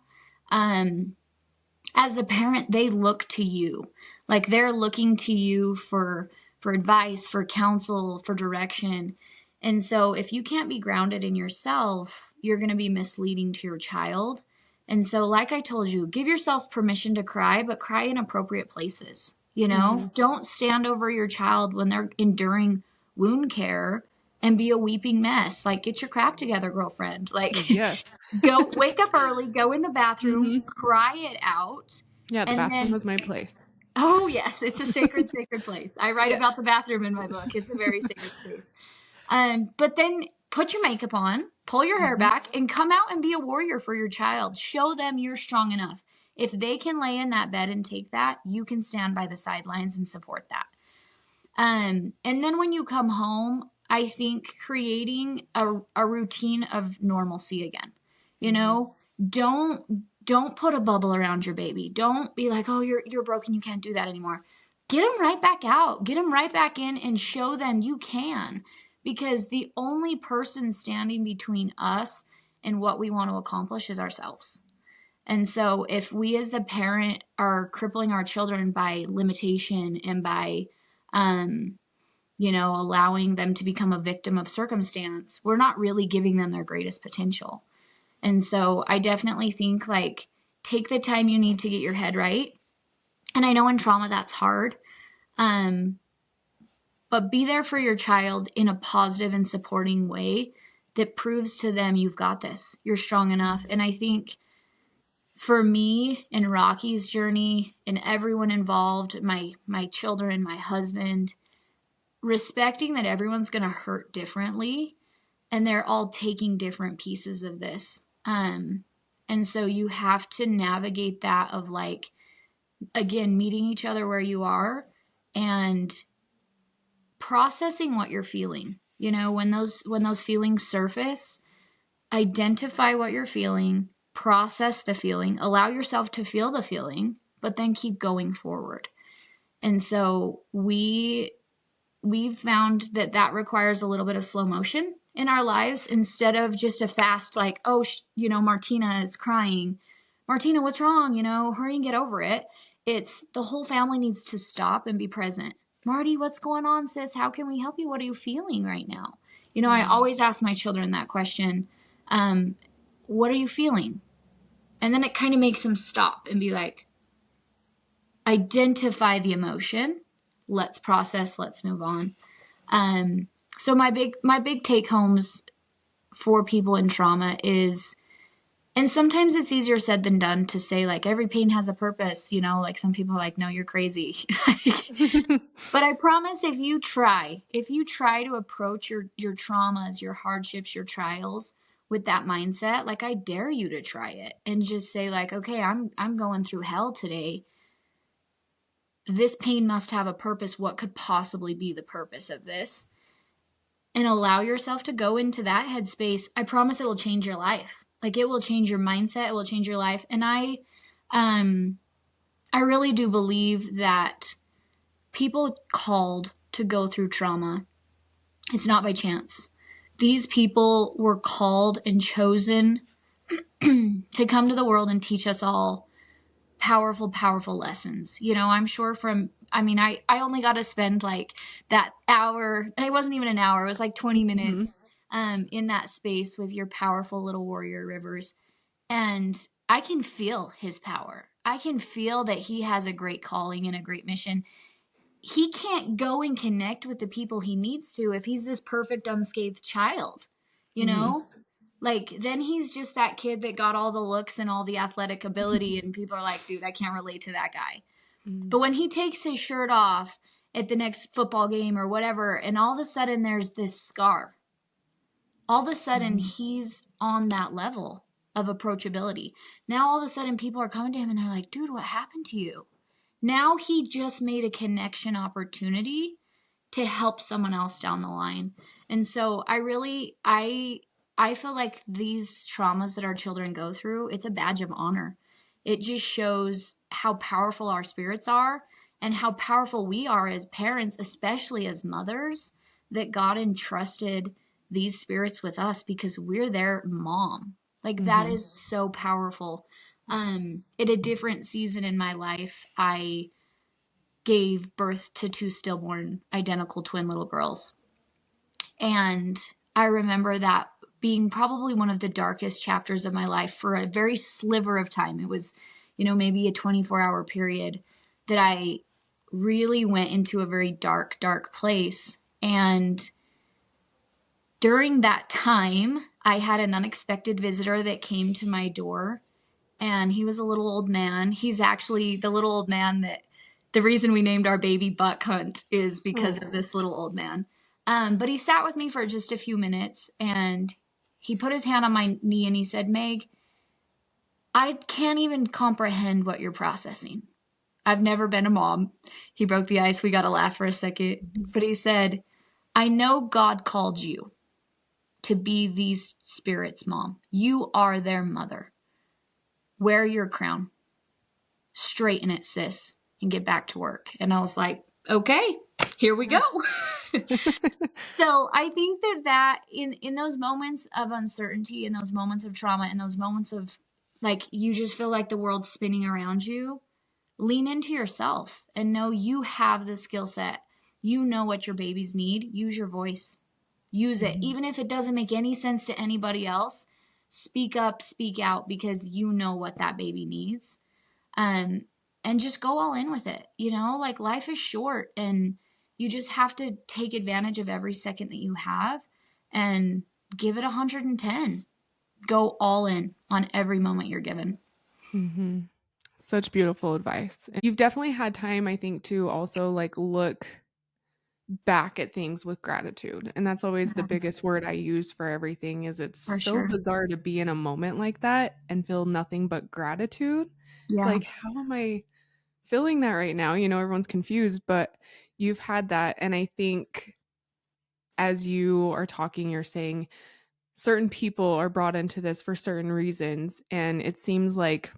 as the parent, they look to you. Like, they're looking to you for advice, for counsel, for direction. And so if you can't be grounded in yourself, you're going to be misleading to your child. And so, like I told you, give yourself permission to cry, but cry in appropriate places. You know,
Mhm.
don't stand over your child when they're enduring wound care and be a weeping mess. Like, get your crap together, girlfriend. Like,
Yes.
go wake up early, go in the bathroom,
Mhm.
cry it out,
Yeah, the
and
bathroom
then,
was my place.
oh yes, it's a sacred, sacred place. I write
Yes.
about the bathroom in my book. It's a very sacred space. But then put your makeup on, pull your hair
Mhm.
back, and come out and be a warrior for your child. Show them you're strong enough. If they can lay in that bed and take that, you can stand by the sidelines and support that. And then when you come home, I think creating a routine of normalcy again. You
Mhm.
know, don't put a bubble around your baby. Don't be like, oh, you're broken, you can't do that anymore. Get them right back out. Get them right back in and show them you can. Because the only person standing between us and what we want to accomplish is ourselves. And so if we as the parent are crippling our children by limitation and by allowing them to become a victim of circumstance, we're not really giving them their greatest potential. And so I definitely think like, take the time you need to get your head right. And I know in trauma that's hard. Um, but be there for your child in a positive and supporting way that proves to them you've got this. You're strong enough. And I think for me and Rawkee's journey and everyone involved, my children, my husband, respecting that everyone's going to hurt differently and they're all taking different pieces of this. And so you have to navigate that of like, again, meeting each other where you are and processing what you're feeling. You know, when those feelings surface, identify what you're feeling, process the feeling, allow yourself to feel the feeling, but then keep going forward. And so we've found that requires a little bit of slow motion in our lives instead of just a fast, like, oh, Martina is crying. Martina, what's wrong? Hurry and get over it. It's the whole family needs to stop and be present. Marty, what's going on, sis? How can we help you? What are you feeling right now? I
Mhm.
always ask my children that question. What are you feeling? And then it kind of makes them stop and be like, identify the emotion. Let's process. Let's move on. So my big take homes for people in trauma is, and sometimes it's easier said than done to say like, every pain has a purpose, like some people are like, no, you're crazy. But I promise if you try to approach your traumas, your hardships, your trials with that mindset, like I dare you to try it and just say like, okay, I'm going through hell today. This pain must have a purpose. What could possibly be the purpose of this? And allow yourself to go into that headspace. I promise it will change your life. Like it will change your mindset. It will change your life. And I really do believe that people called to go through trauma, it's not by chance. These people were called and chosen to come to the world and teach us all powerful, powerful lessons. You know, I'm sure I only got to spend like that hour, and it wasn't even an hour, it was like 20 minutes in that space with your powerful little warrior Rivers. And I can feel his power. I can feel that he has a great calling and a great mission. He can't go and connect with the people he needs to if he's this perfect, unscathed child, you know? Like, then he's just that kid that got all the looks and all the athletic ability, and people are like, dude, I can't relate to that guy. But when he takes his shirt off at the next football game or whatever, and all of a sudden there's this scar, all of a sudden he's on that level of approachability. Now all of a sudden people are coming to him and they're like, dude, what happened to you? Now he just made a connection opportunity to help someone else down the line. And so I feel like these traumas that our children go through, it's a badge of honor. It just shows how powerful our spirits are and how powerful we are as parents, especially as mothers, that God entrusted these spirits with us because we're their mom. Like that is so powerful. At a different season in my life, I gave birth to two stillborn identical twin little girls. And I remember that being probably one of the darkest chapters of my life for a very sliver of time. It was, maybe a 24-hour period that I really went into a very dark, dark place. And during that time, I had an unexpected visitor that came to my door, and he was a little old man. He's actually the little old man that the reason we named our baby Buck Hunt is because of this little old man. But he sat with me for just a few minutes, and he put his hand on my knee and he said, Meg, I can't even comprehend what you're processing. I've never been a mom. He broke the ice. We got to laugh for a second. But he said, I know God called you to be these spirits' mom. You are their mother. Wear your crown. Straighten it, sis, and get back to work. And I was like, okay, here we go. So I think that in those moments of uncertainty, in those moments of trauma, in those moments of like you just feel like the world's spinning around you, lean into yourself and know you have the skill set. You know what your babies need. Use your voice. Use it. Even if it doesn't make any sense to anybody else, speak up, speak out, because you know what that baby needs. And just go all in with it. Like life is short, and you just have to take advantage of every second that you have and give it 110. Go all in on every moment you're given.
Such beautiful advice. You've definitely had time, I think, to also like look back at things with gratitude. And that's always the biggest word I use for everything. Is it's
For
so
sure.
bizarre to be in a moment like that and feel nothing but gratitude. It's
Yeah.
like, how am I feeling that right now? Everyone's confused, but you've had that. And I think as you are talking, you're saying certain people are brought into this for certain reasons. And it seems like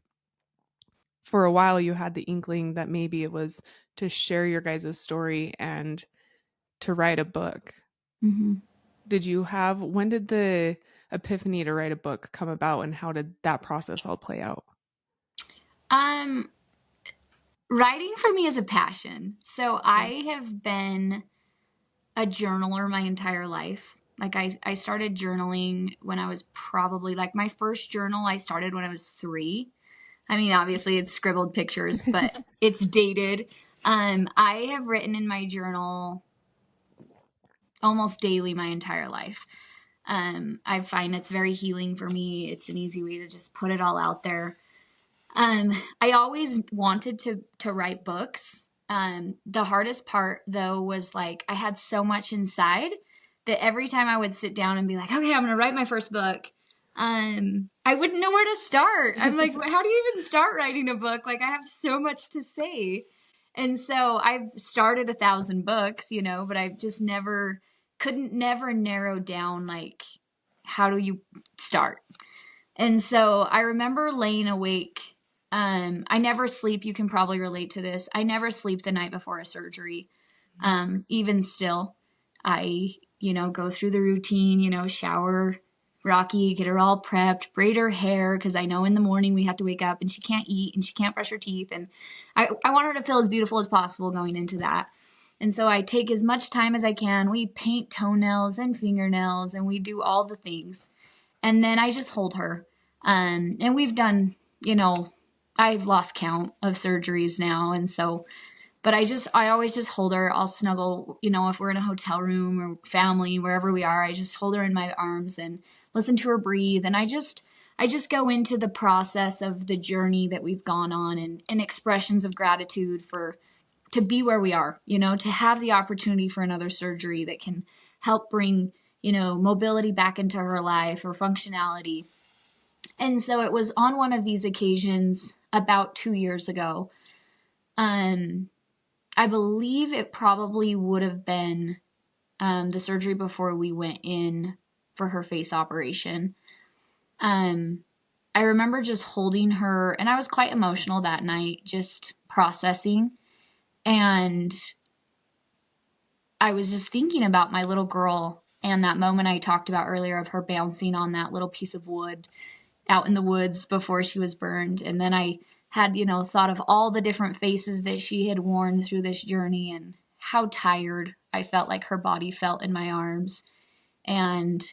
for a while you had the inkling that maybe it was to share your guys' story and to write a book. When did the epiphany to write a book come about, and how did that process all play out?
Writing for me is a passion. So I have been a journaler my entire life. Like I started journaling when I was probably like my first journal I started when I was 3. I mean, obviously it's scribbled pictures, but it's dated. I have written in my journal almost daily my entire life. I find it's very healing for me. It's an easy way to just put it all out there. I always wanted to write books. The hardest part though was like I had so much inside that every time I would sit down and be like, okay, I'm going to write my first book, I wouldn't know where to start. I'm like, how do you even start writing a book? Like, I have so much to say. And so I've started 1,000 books, but I've just couldn't narrow down, like, how do you start? And so I remember laying awake. I never sleep. You can probably relate to this. I never sleep the night before a surgery. Even still, I, go through the routine, shower Rawkee, get her all prepped, braid her hair, because I know in the morning we have to wake up and she can't eat and she can't brush her teeth. And I want her to feel as beautiful as possible going into that. And so I take as much time as I can. We paint toenails and fingernails and we do all the things. And then I just hold her. And we've done, I've lost count of surgeries now. And so, but I always just hold her. I'll snuggle, if we're in a hotel room or family, wherever we are, I just hold her in my arms and listen to her breathe. And I just go into the process of the journey that we've gone on and expressions of gratitude to be where we are, to have the opportunity for another surgery that can help bring, mobility back into her life or functionality. And so it was on one of these occasions about 2 years ago. I believe it probably would have been the surgery before we went in for her face operation. I remember just holding her, and I was quite emotional that night, just processing. And I was just thinking about my little girl and that moment I talked about earlier of her bouncing on that little piece of wood out in the woods before she was burned. And then I had, thought of all the different faces that she had worn through this journey and how tired I felt like her body felt in my arms. And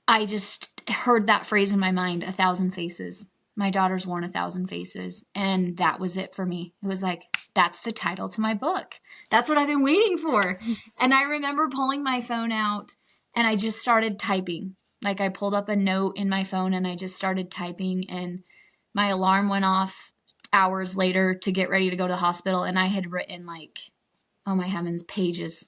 I just heard that phrase in my mind, 1,000 faces. My daughter's worn 1,000 faces. And that was it for me. It was like, that's the title to my book. That's what I've been waiting for. And I remember pulling my phone out and I just started typing. Like I pulled up a note in my phone and I just started typing, and my alarm went off hours later to get ready to go to the hospital. And I had written like, oh my heavens, pages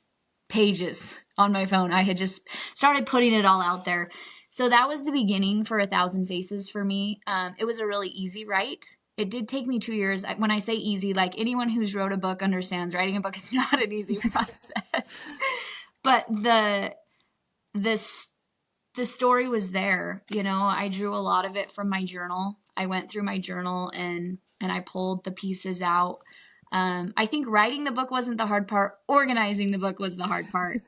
on my phone. I had just started putting it all out there. So that was the beginning for 1,000 faces for me. It was a really easy write. It did take me 2 years. When I say easy, like anyone who's wrote a book understands writing a book is not an easy process. But the story was there. I drew a lot of it from my journal. I went through my journal and I pulled the pieces out. I think writing the book wasn't the hard part. Organizing the book was the hard part.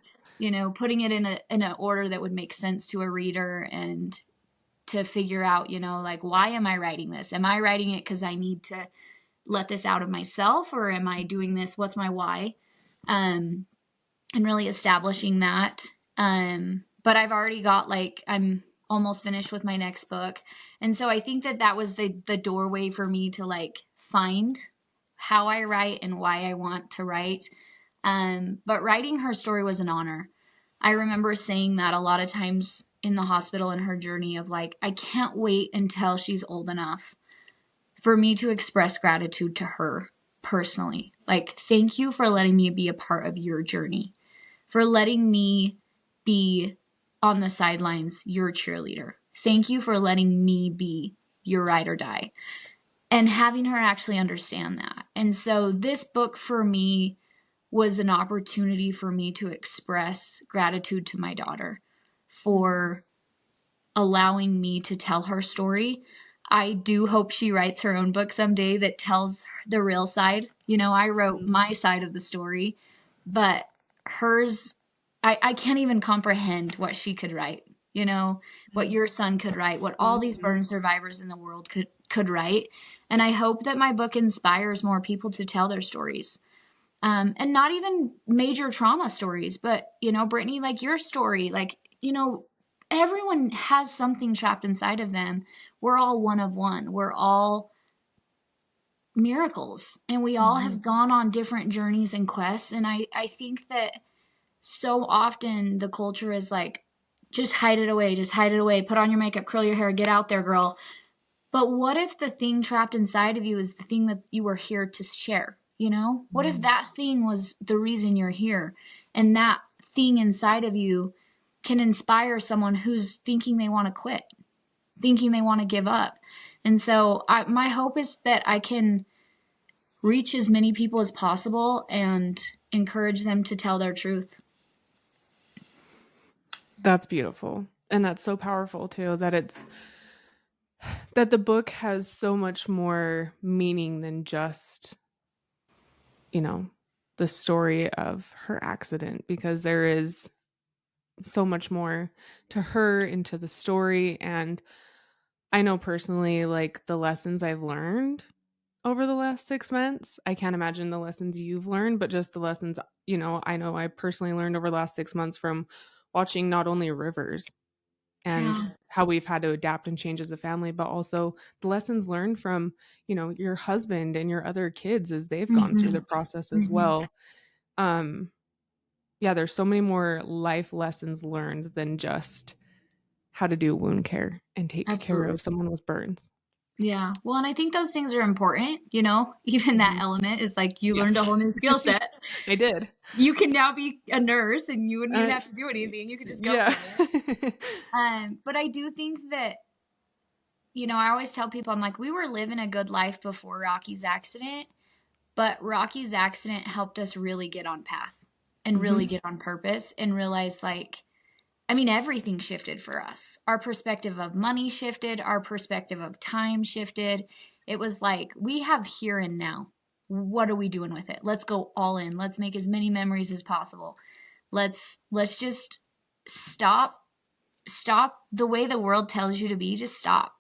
Putting it in an order that would make sense to a reader and to figure out, like, why am I writing this? Am I writing it because I need to let this out of myself, or am I doing this? What's my why? And really establishing that. But I've already got I'm almost finished with my next book. And so I think that was the doorway for me to find how I write and why I want to write. But writing her story was an honor. I remember saying that a lot of times in the hospital in her journey of I can't wait until she's old enough for me to express gratitude to her personally. Thank you for letting me be a part of your journey, for letting me be on the sidelines, your cheerleader. Thank you for letting me be your ride or die, and having her actually understand that. And so this book for me was an opportunity for me to express gratitude to my daughter for allowing me to tell her story. I do hope she writes her own book someday that tells the real side. I wrote my side of the story, but hers, I can't even comprehend what she could write, what your son could write, what all these burn survivors in the world could write. And I hope that my book inspires more people to tell their stories. And not even major trauma stories, but, Brittany, your story, everyone has something trapped inside of them. We're all one of one. We're all miracles, and we all have gone on different journeys and quests. And I think that so often the culture is just hide it away, put on your makeup, curl your hair, get out there, girl. But what if the thing trapped inside of you is the thing that you were here to share? What if that thing was the reason you're here, and that thing inside of you can inspire someone who's thinking they want to quit, thinking they want to give up. And so my hope is that I can reach as many people as possible and encourage them to tell their truth.
That's beautiful. And that's so powerful too, that the book has so much more meaning than just, you know, the story of her accident, because there is so much more to her and to the story. And I know personally, like the lessons I've learned over the last 6 months, I can't imagine the lessons you've learned, but just the lessons, I know I personally learned over the last 6 months from watching not only Rivers and
Yeah.
how we've had to adapt and change as a family, but also the lessons learned from, your husband and your other kids as they've gone through
Mm-hmm.
the process as
Mm-hmm.
well. Um, yeah, there's so many more life lessons learned than just how to do wound care and take care
Absolutely.
of someone with burns.
Yeah. Well, and I think those things are important, even that
Mhm.
element is like you learned
Yes.
a whole new skill set.
I did.
You can now be a nurse and you wouldn't even
Uh,
have to do anything. You could just go
yeah.
from there. But I do think that, I always tell people, I'm like, we were living a good life before Rocky's accident, but Rocky's accident helped us really get on path and
Mhm.
really get on purpose and realize, like, I mean, everything shifted for us. Our perspective of money shifted, our perspective of time shifted. It was like, we have here and now. What are we doing with it? Let's go all in. Let's make as many memories as possible. Let's just stop the way the world tells you to be. Just stop.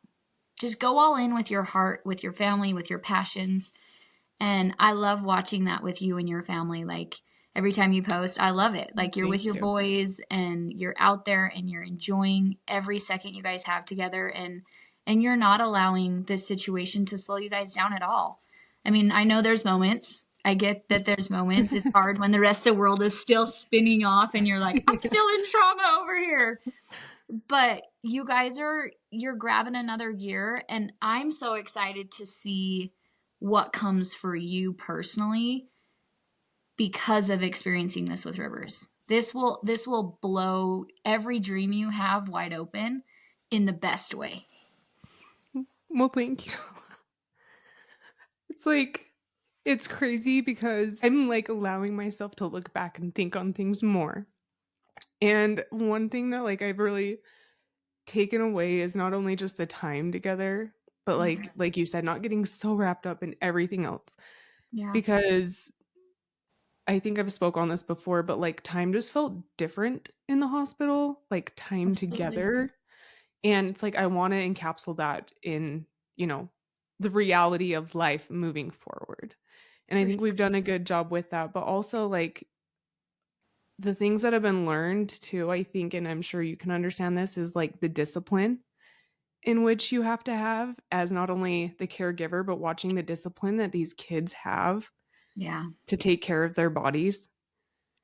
Just go all in with your heart, with your family, with your passions. And I love watching that with you and your family. Like every time you post, I love it. Like you're with
Thank
your
you.
boys and you're out there and you're enjoying every second you guys have together, and you're not allowing this situation to slow you guys down at all. I mean, I know there's moments. I get that there's moments. It's hard when the rest of the world is still spinning off and you're like, I'm still in trauma over here. But you guys you're grabbing another gear, and I'm so excited to see what comes for you personally because of experiencing this with Rivers. This will blow every dream you have wide open in the best way.
Well, thank you. It's like, it's crazy because I'm like allowing myself to look back and think on things more. And one thing that like I've really taken away is not only just the time together, but like you said, not getting so wrapped up in everything else.
Yeah,
Because I think I've spoke on this before, but like time just felt different in the hospital, like time
absolutely.
together. And it's like I want to encapsulate that in, you know, the reality of life moving forward. And I
For
think we've
sure.
done a good job with that, but also like the things that have been learned too, I think, and I'm sure you can understand this, is like the discipline in which you have to have as not only the caregiver, but watching the discipline that these kids have
Yeah,
to take care of their bodies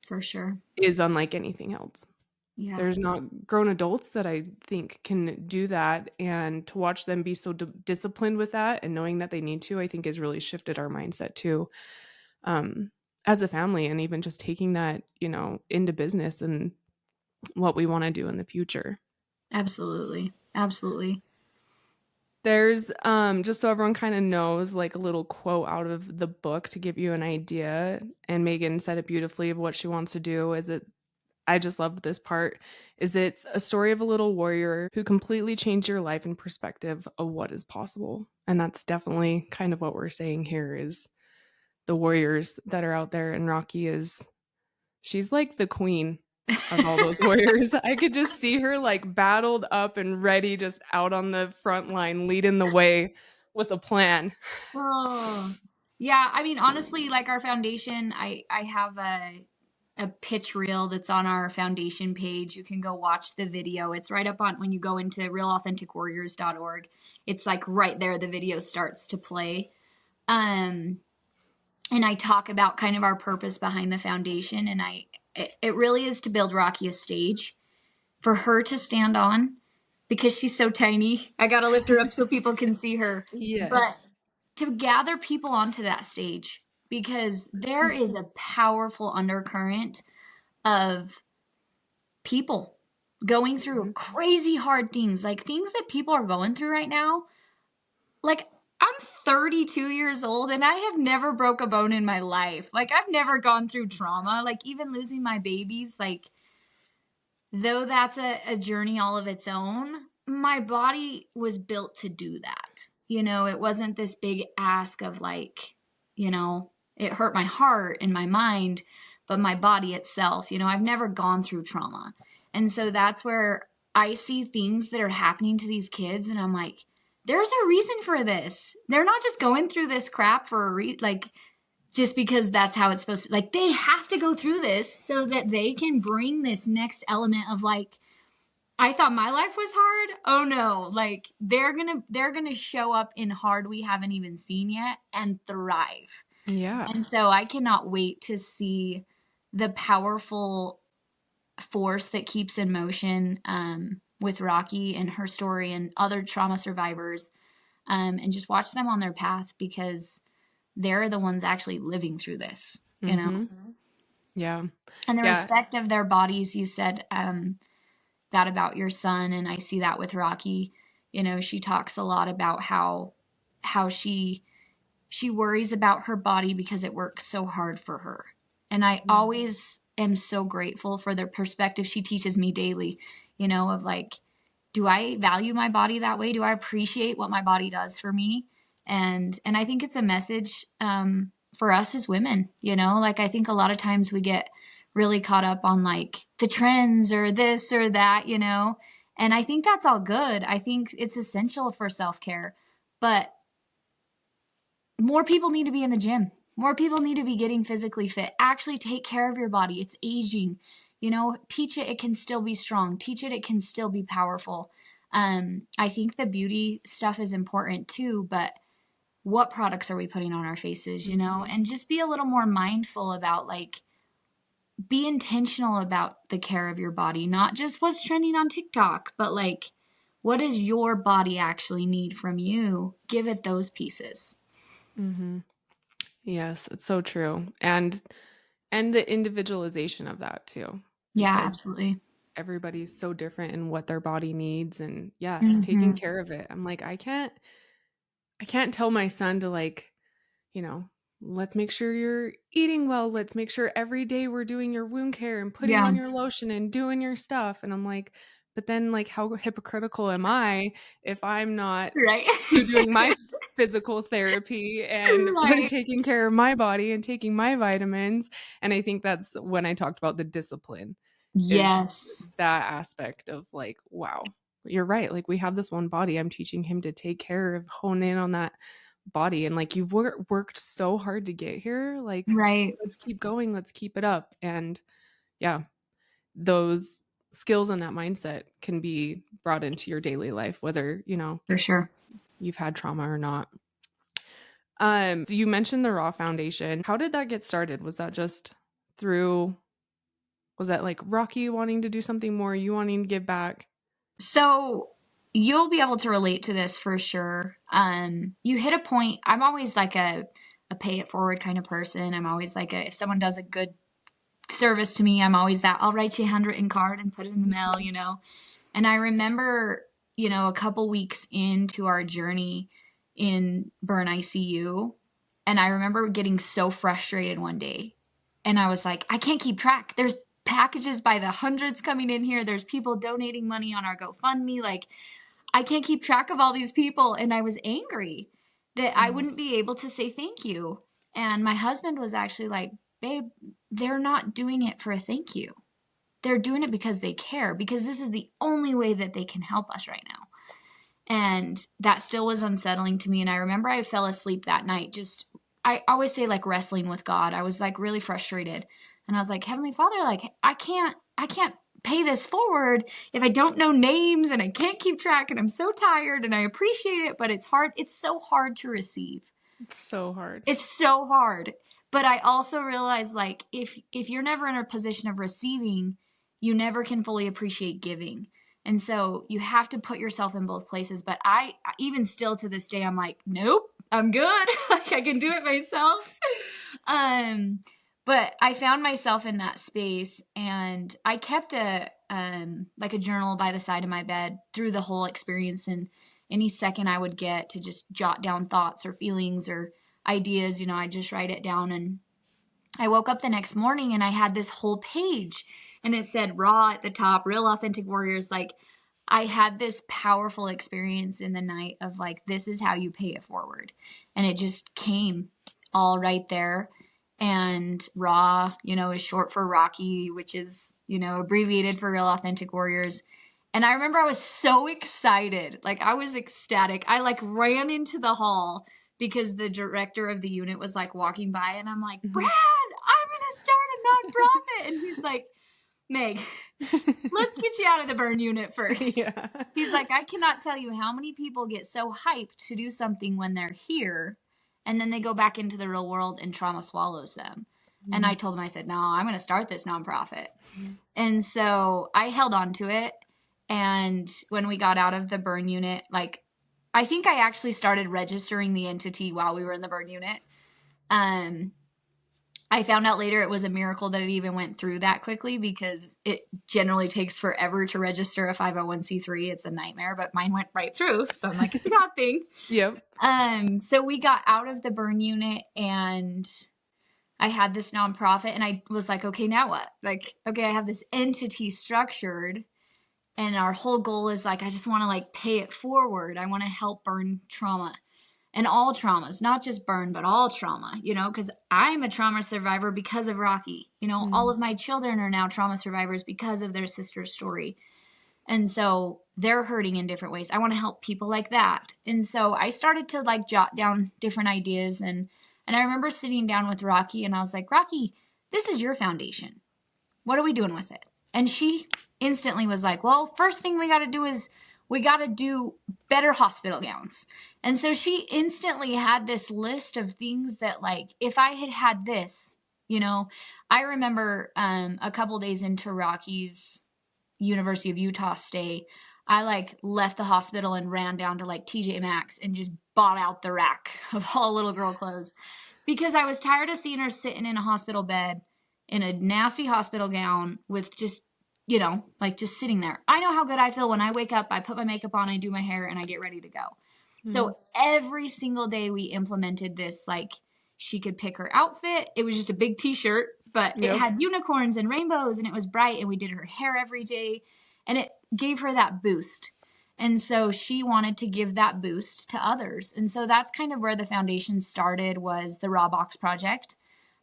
for sure.
is unlike anything else.
Yeah,
There's not grown adults that I think can do that. And to watch them be so disciplined with that and knowing that they need to, I think has really shifted our mindset too, um, as a family, and even just taking that, into business and what we want to do in the future.
absolutely. Absolutely.
There's just so everyone kind of knows, like a little quote out of the book to give you an idea, and Megan said it beautifully of what she wants to do. Is it I just loved this part, is it's a story of a little warrior who completely changed your life and perspective of what is possible. And that's definitely kind of what we're saying here, is the warriors that are out there, and Rawkee she's like the queen of all those warriors. I could just see her like battled up and ready, just out on the front line, leading the way with a plan.
Oh, yeah. I mean, honestly, like our foundation, I have a pitch reel that's on our foundation page. You can go watch the video. It's right up on when you go into realauthenticwarriors.org. It's like right there the video starts to play. Um and I talk about kind of our purpose behind the foundation, and it really is to build Rawkee a stage for her to stand on because she's so tiny. I got to lift her up so people can see her.
Yes.
But to gather people onto that stage, because there is a powerful undercurrent of people. going through crazy hard things, like things that people are going through right now. Like, I'm 32 years old and I have never broke a bone in my life. Like, I've never gone through trauma. Like, even losing my babies, like, though that's a journey all of its own, my body was built to do that. You know, it wasn't this big ask of like, you know, it hurt my heart and my mind, but my body itself, you know, I've never gone through trauma. And so that's where I see things that are happening to these kids and I'm like, there's a reason for this. They're not just going through this crap for like just because that's how it's supposed to, like, they have to go through this so that they can bring this next element of like, I thought my life was hard. Oh no, like they're gonna show up in hard we haven't even seen yet and thrive.
Yeah.
And so I cannot wait to see the powerful force that keeps in motion with Rawkee and her story and other trauma survivors, and just watch them on their path because they're the ones actually living through this, you know?
Yeah.
And the
Yeah.
respect of their bodies, you said that about your son, and I see that with Rawkee. You know, she talks a lot about how she worries about her body because it works so hard for her. And I always am so grateful for the perspective she teaches me daily, you know, of like, do I value my body that way? Do I appreciate what my body does for me? And I think it's a message for us as women, you know, like I think a lot of times we get really caught up on like the trends or this or that, you know, and I think that's all good. I think it's essential for self-care, but more people need to be in the gym. More people need to be getting physically fit. Actually take care of your body. It's aging. You know, teach it can still be strong. Teach it can still be powerful. I think the beauty stuff is important too, but what products are we putting on our faces, you know? And just be a little more mindful about like, be intentional about the care of your body, not just what's trending on TikTok, but like, what does your body actually need from you? Give it those pieces.
Yes, it's so true. And the individualization of that too,
Yeah,
because
absolutely.
everybody's so different in what their body needs and yes, taking
Hmm.
care of it. I'm like, I can't tell my son to like, you know, let's make sure you're eating well. Let's make sure every day we're doing your wound care and putting
Yeah.
on your lotion and doing your stuff. And I'm like, but then like how hypocritical am I if I'm not
Right.
doing my physical therapy and
Right.
taking care of my body and taking my vitamins? And I think that's when I talked about the discipline is
Yes.
that aspect of like, wow, you're right. Like we have this one body. I'm teaching him to take care of, hone in on that body. And like you've worked so hard to get here. Like
Right.
let's keep going. Let's keep it up. And yeah, those skills and that mindset can be brought into your daily life, whether, you know,
For sure.
you've had trauma or not. You mentioned the Raw Foundation. How did that get started? Was that just through, was that like Rawkee wanting to do something more, you wanting to give back?
So you'll be able to relate to this for sure. You hit a point. I'm always like a pay it forward kind of person. I'm always like if someone does a good service to me, I'm always that I'll write you a handwritten card and put it in the mail, you know. And I remember, you know, a couple weeks into our journey in Burn ICU, and I remember getting so frustrated one day. And I was like, I can't keep track. There's packages by the hundreds coming in here. There's people donating money on our GoFundMe. Like, I can't keep track of all these people. And I was angry that I wouldn't be able to say thank you. And my husband was actually like, babe, they're not doing it for a thank you. They're doing it because they care, because this is the only way that they can help us right now. And that still was unsettling to me. And I remember I fell asleep that night. Just, I always say like wrestling with God. I was like really frustrated. And I was like, Heavenly Father, like, I can't pay this forward if I don't know names and I can't keep track and I'm so tired and I appreciate it, but it's hard. It's so hard to receive.
It's so hard.
It's so hard. But I also realize like if you're never in a position of receiving, you never can fully appreciate giving. And so you have to put yourself in both places. But I even still to this day, I'm like, nope, I'm good. Like I can do it myself. But I found myself in that space and I kept like a journal by the side of my bed through the whole experience. And any second I would get to just jot down thoughts or feelings or ideas, I just write it down. And I woke up the next morning and I had this whole page and it said raw at the top, real authentic warriors. Like, I had this powerful experience in the night of like, this is how you pay it forward. And it just came all right there. And raw, is short for Rawkee, which is, abbreviated for real authentic warriors. And I remember I was so excited. Like, I was ecstatic. I like ran into the hall because the director of the unit was like walking by and I'm like, Brad, I'm going to start a nonprofit. And he's like, Meg, let's get you out of the burn unit first. Yeah. He's like, I cannot tell you how many people get so hyped to do something when they're here and then they go back into the real world and trauma swallows them. And I told him, I said, no, I'm going to start this nonprofit. And so I held on to it. And when we got out of the burn unit, like, I think I actually started registering the entity while we were in the burn unit. I found out later it was a miracle that it even went through that quickly because it generally takes forever to register a 501c3. It's a nightmare, but mine went right through. So I'm like, it's a God thing.
Yep.
So we got out of the burn unit and I had this nonprofit and I was like, okay, now what? Like, okay, I have this entity structured and our whole goal is like, I just want to like pay it forward. I want to help burn trauma. And all traumas, not just burn, but all trauma, because I'm a trauma survivor because of Rawkee. All of my children are now trauma survivors because of their sister's story. And so they're hurting in different ways. I want to help people like that. And so I started to like jot down different ideas. And I remember sitting down with Rawkee and I was like, Rawkee, this is your foundation. What are we doing with it? And she instantly was like, well, first thing we got to do is we got to do better hospital gowns. And so she instantly had this list of things that like, if I had had this, I remember a couple days into Rawkee's University of Utah stay, I like left the hospital and ran down to like TJ Maxx and just bought out the rack of all little girl clothes because I was tired of seeing her sitting in a hospital bed in a nasty hospital gown with just, like just sitting there. I know how good I feel when I wake up, I put my makeup on, I do my hair, and I get ready to go. So every single day we implemented this, like she could pick her outfit. It was just a big t-shirt, but it had unicorns and rainbows and it was bright and we did her hair every day and it gave her that boost. And so she wanted to give that boost to others. And so that's kind of where the foundation started, was the Raw Box project.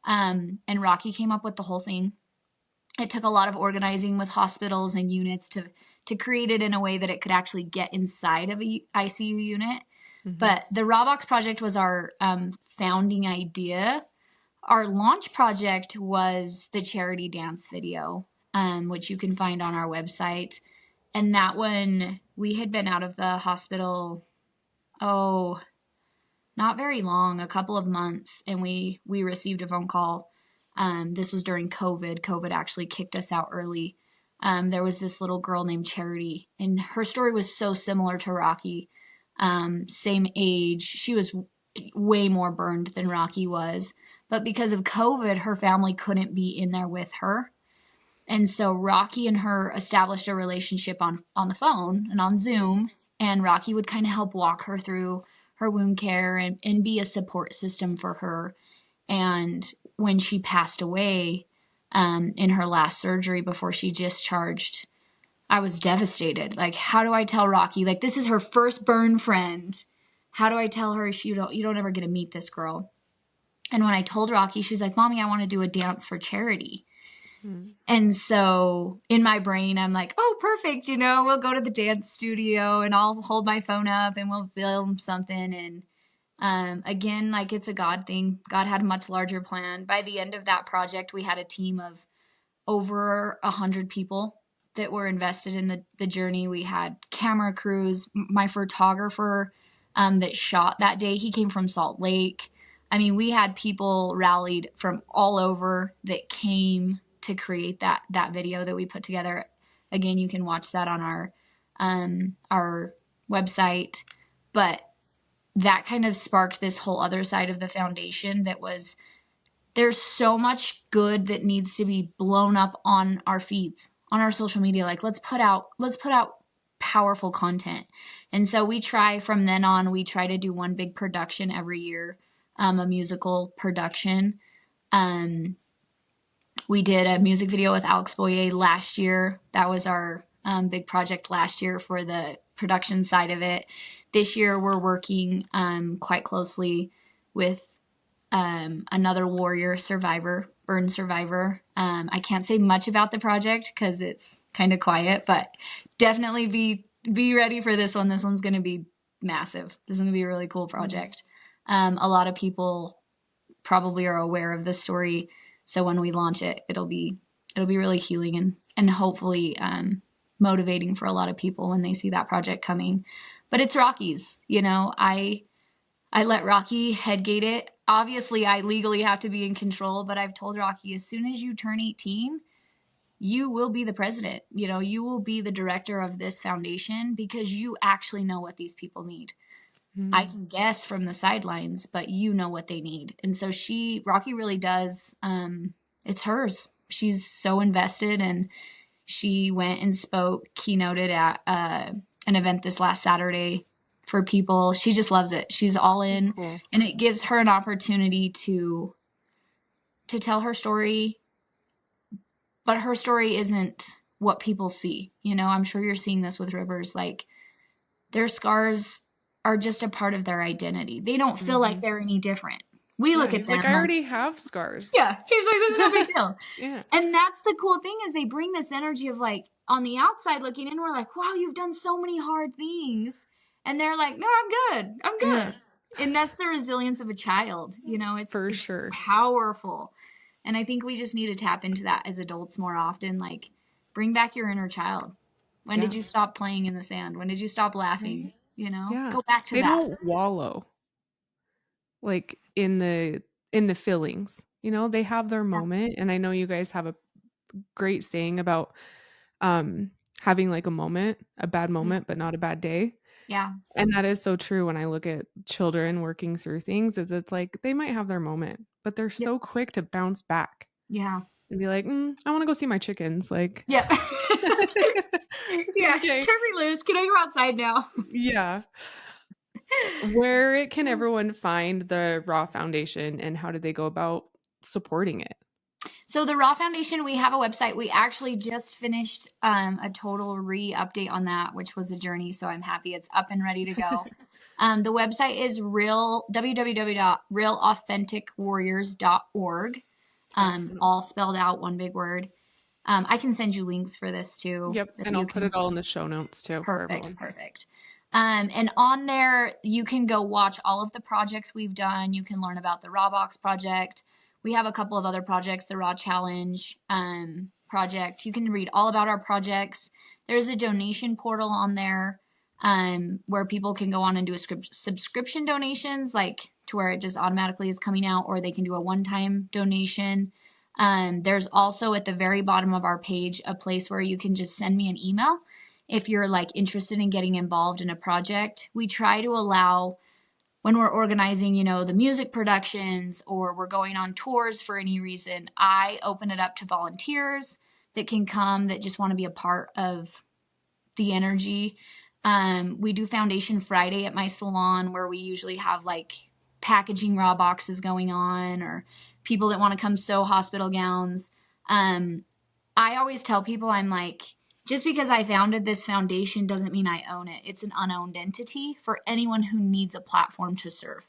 And Rawkee came up with the whole thing. It took a lot of organizing with hospitals and units to create it in a way that it could actually get inside of a ICU unit. But the Raw Box project was our founding idea. Our launch project was the charity dance video, which you can find on our website. And that one, we had been out of the hospital, not very long, a couple of months, and we received a phone call. This was during COVID. COVID actually kicked us out early. There was this little girl named Charity, and her story was so similar to Rawkee. Same age. She was way more burned than Rawkee was. But because of COVID, her family couldn't be in there with her. And so Rawkee and her established a relationship on the phone and on Zoom. And Rawkee would kind of help walk her through her wound care and be a support system for her. And when she passed away in her last surgery before she discharged, I was devastated. Like, how do I tell Rawkee? Like, this is her first burn friend. How do I tell her you don't ever get to meet this girl? And when I told Rawkee, she's like, Mommy, I want to do a dance for charity. And so in my brain, I'm like, oh, perfect. We'll go to the dance studio and I'll hold my phone up and we'll film something. And again, like, it's a God thing. God had a much larger plan. By the end of that project, we had a team of over 100 people that were invested in the journey. We had camera crews. My photographer that shot that day, he came from Salt Lake. I mean, we had people rallied from all over that came to create that video that we put together. Again, you can watch that on our website. But that kind of sparked this whole other side of the foundation that was, there's so much good that needs to be blown up on our feeds. on our social media, like let's put out powerful content. And so we try from then on, we try to do one big production every year, a musical production. We did a music video with Alex Boyer last year. That was our big project last year for the production side of it. This year, we're working quite closely with another warrior survivor, burn survivor. I can't say much about the project because it's kind of quiet, but definitely be ready for this one. This one's going to be massive. This is going to be a really cool project. A lot of people probably are aware of this story, so when we launch it, it'll be really healing and hopefully motivating for a lot of people when they see that project coming. But it's Rawkee's, you know, I let Rawkee headgate it. Obviously, I legally have to be in control, but I've told Rawkee, as soon as you turn 18, you will be the president. You know, you will be the director of this foundation because you actually know what these people need. I can guess from the sidelines, but you know what they need. And so Rawkee really does, it's hers. She's so invested, and she went and keynoted at an event this last Saturday for people. She just loves it. She's all in. Cool. And it gives her an opportunity to tell her story, but her story isn't what people see. You know, I'm sure you're seeing this with Rivers, like their scars are just a part of their identity. They don't feel like they're any different. We look at them
like, I already have scars.
Yeah. He's like, this is no big deal. Yeah. And that's the cool thing, is they bring this energy of like, on the outside looking in, we're like, wow, you've done so many hard things. And they're like, no, I'm good. Yeah. And that's the resilience of a child. You know, it's sure powerful. And I think we just need to tap into that as adults more often. Like, bring back your inner child. When did you stop playing in the sand? When did you stop laughing? You know, go back to that. They
don't wallow like in the feelings, you know, they have their moment. And I know you guys have a great saying about having like a bad moment, but not a bad day.
Yeah.
And that is so true. When I look at children working through things, it's like they might have their moment, but they're so quick to bounce back.
Yeah.
And be like, I want to go see my chickens. Like,
yeah. Yeah. Okay. Turn me loose. Can I go outside now?
Yeah. Where can everyone find the Raw Foundation, and how do they go about supporting it?
So the Raw Foundation, we have a website. We actually just finished a total re-update on that, which was a journey. So I'm happy it's up and ready to go. The website is www.realauthenticwarriors.org. All spelled out, one big word. I can send you links for this too.
Yep, and I'll put it all in the show notes too.
Perfect. And on there, you can go watch all of the projects we've done. You can learn about the Raw Box project. We have a couple of other projects, the Raw Challenge project. You can read all about our projects. There's a donation portal on there where people can go on and do subscription donations, like to where it just automatically is coming out, or they can do a one-time donation. There's also at the very bottom of our page a place where you can just send me an email if you're like interested in getting involved in a project. We try to allow, when we're organizing, you know, the music productions, or we're going on tours for any reason, I open it up to volunteers that can come, that just want to be a part of the energy. We do Foundation Friday at my salon, where we usually have like packaging raw boxes going on, or people that want to come sew hospital gowns. I always tell people, I'm like, just because I founded this foundation doesn't mean I own it. It's an unowned entity for anyone who needs a platform to serve.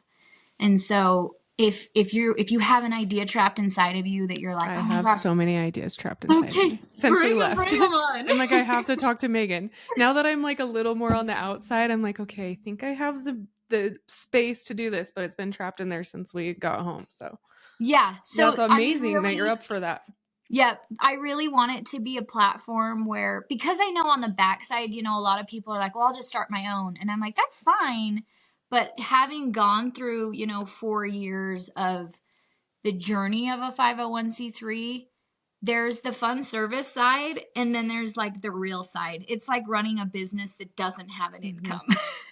And so if you have an idea trapped inside of you that you're like,
I have so many ideas trapped inside of me since we left. I'm like, I have to talk to Megan. Now that I'm like a little more on the outside, I'm like, okay, I think I have the space to do this, but it's been trapped in there since we got home. So
yeah, so
that's amazing that you're up for that.
Yeah, I really want it to be a platform where, because I know on the backside, you know, a lot of people are like, well, I'll just start my own. And I'm like, that's fine. But having gone through, you know, 4 years of the journey of a 501c3, there's the fun service side, and then there's like the real side. It's like running a business that doesn't have an income.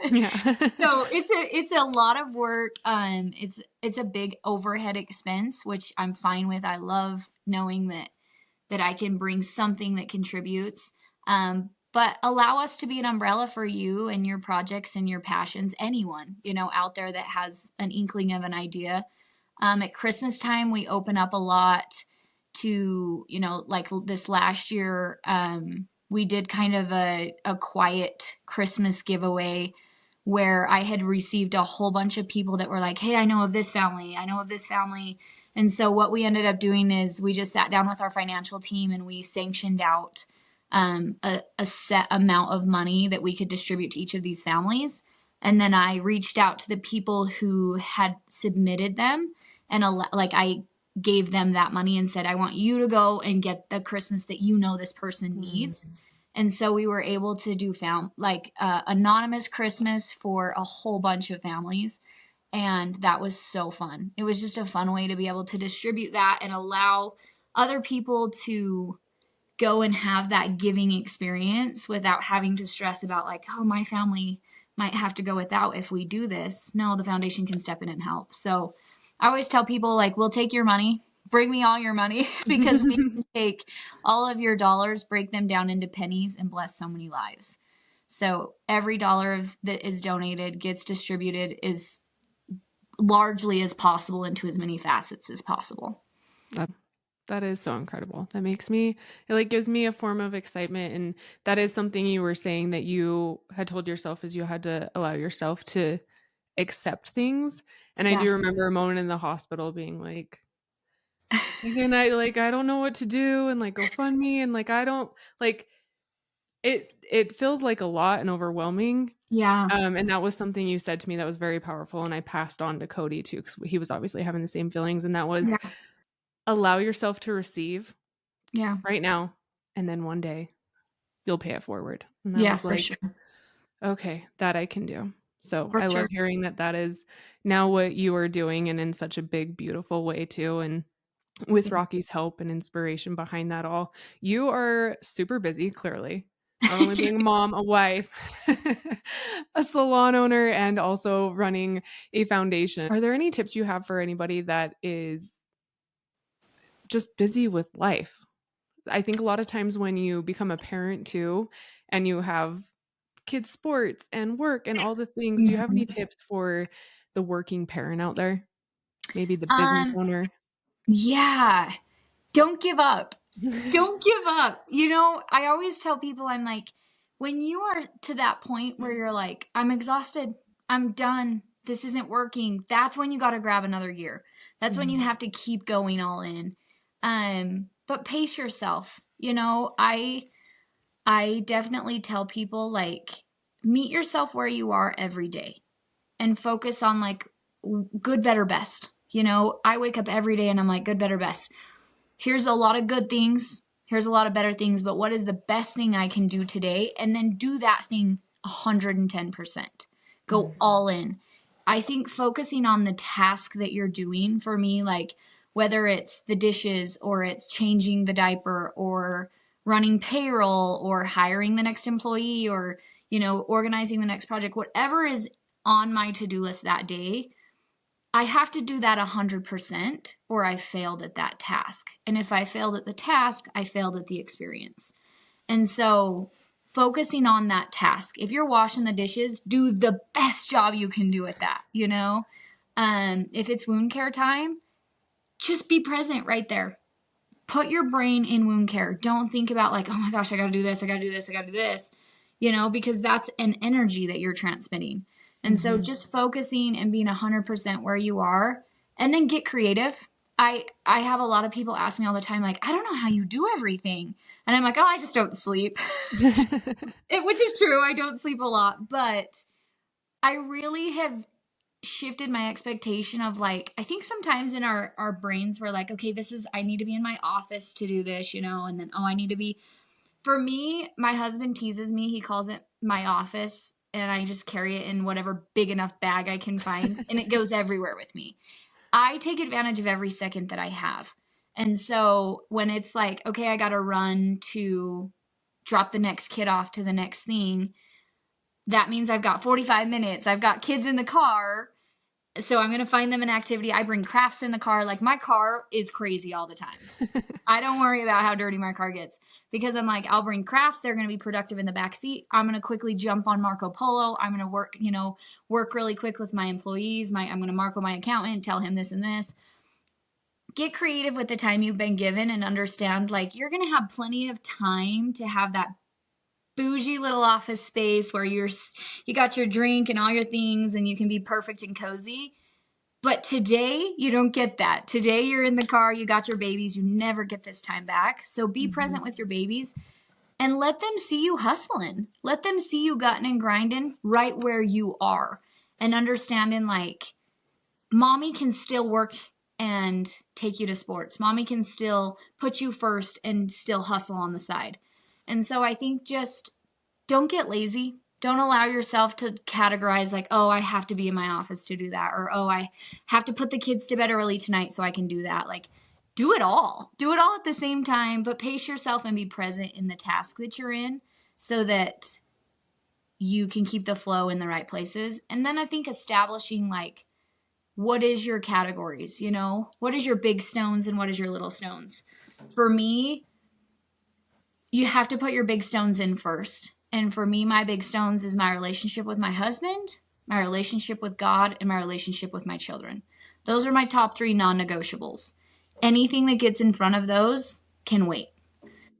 Yeah.
So it's a lot of work. It's a big overhead expense, which I'm fine with. I love knowing that that I can bring something that contributes. But allow us to be an umbrella for you and your projects and your passions, anyone, out there that has an inkling of an idea. At Christmas time, we open up a lot to, like this last year, we did kind of a quiet Christmas giveaway where I had received a whole bunch of people that were like, hey, I know of this family. I know of this family. And so what we ended up doing is we just sat down with our financial team and we sanctioned out a set amount of money that we could distribute to each of these families. And then I reached out to the people who had submitted them and I gave them that money and said, I want you to go and get the Christmas that this person needs. And so we were able to do anonymous Christmas for a whole bunch of families. And that was so fun. It was just a fun way to be able to distribute that and allow other people to go and have that giving experience without having to stress about like, oh, my family might have to go without if we do this. No, the foundation can step in and help. So I always tell people, like, we'll take your money, bring me all your money, because we can take all of your dollars, break them down into pennies, and bless so many lives. So every dollar that is donated gets distributed as largely as possible into as many facets as possible.
That is so incredible. That makes me, it like gives me a form of excitement. And that is something you were saying that you had told yourself is you had to allow yourself to accept things. And I do remember a moment in the hospital being like, and I don't know what to do, and like GoFundMe, and like I don't like it feels like a lot and overwhelming.
Yeah.
And that was something you said to me that was very powerful, and I passed on to Cody too, because he was obviously having the same feelings, and that was allow yourself to receive right now, and then one day you'll pay it forward. And I was like,
sure.
Okay, that I can do. So I love hearing that is now what you are doing, and in such a big, beautiful way too. And with Rawkee's help and inspiration behind that all, you are super busy, clearly. Not only being a mom, a wife, a salon owner, and also running a foundation. Are there any tips you have for anybody that is just busy with life? I think a lot of times when you become a parent too, and you have kids' sports and work and all the things, do you have any tips for the working parent out there? Maybe the business owner?
Yeah. Don't give up. Don't give up. I always tell people, I'm like, when you are to that point where you're like, I'm exhausted, I'm done, this isn't working, that's when you got to grab another gear. That's when you have to keep going all in. But pace yourself. I definitely tell people, like, meet yourself where you are every day and focus on like good, better, best. I wake up every day and I'm like, good, better, best. Here's a lot of good things. Here's a lot of better things, but what is the best thing I can do today? And then do that thing 110%. Go all in. I think focusing on the task that you're doing, for me, like whether it's the dishes or it's changing the diaper or running payroll or hiring the next employee or, organizing the next project, whatever is on my to-do list that day, I have to do that 100% or I failed at that task. And if I failed at the task, I failed at the experience. And so focusing on that task, if you're washing the dishes, do the best job you can do at that, If it's wound care time, just be present right there. Put your brain in wound care. Don't think about like, oh my gosh, I got to do this, I got to do this, I got to do this, because that's an energy that you're transmitting. And so just focusing and being 100% where you are, and then get creative. I have a lot of people ask me all the time, like, I don't know how you do everything. And I'm like, oh, I just don't sleep. Which is true. I don't sleep a lot. But I really have shifted my expectation of like, I think sometimes in our brains we're like, okay, I need to be in my office to do this, and then, I need to be. For me, my husband teases me. He calls it my office, and I just carry it in whatever big enough bag I can find, and it goes everywhere with me. I take advantage of every second that I have. And so when it's like, okay, I got to run to drop the next kid off to the next thing, that means I've got 45 minutes. I've got kids in the car. So I'm going to find them an activity. I bring crafts in the car. Like, my car is crazy all the time. I don't worry about how dirty my car gets, because I'm like, I'll bring crafts. They're going to be productive in the back seat. I'm going to quickly jump on Marco Polo. I'm going to work really quick with my employees. I'm going to Marco my accountant, tell him this and this. Get creative with the time you've been given, and understand, like, you're going to have plenty of time to have that bougie little office space where you got your drink and all your things, and you can be perfect and cozy. But today, you don't get that. Today, you're in the car, you got your babies, you never get this time back. So be present with your babies and let them see you hustling. Let them see you gutting and grinding right where you are, and understanding, like, mommy can still work and take you to sports. Mommy can still put you first and still hustle on the side. And so I think just don't get lazy. Don't allow yourself to categorize, like, oh, I have to be in my office to do that, or, oh, I have to put the kids to bed early tonight so I can do that. Like, do it all. Do it all at the same time, but pace yourself and be present in the task that you're in, so that you can keep the flow in the right places. And then I think establishing, like, what is your categories, what is your big stones and what is your little stones? For me, you have to put your big stones in first. And for me, my big stones is my relationship with my husband, my relationship with God, and my relationship with my children. Those are my top 3 non-negotiables. Anything that gets in front of those can wait.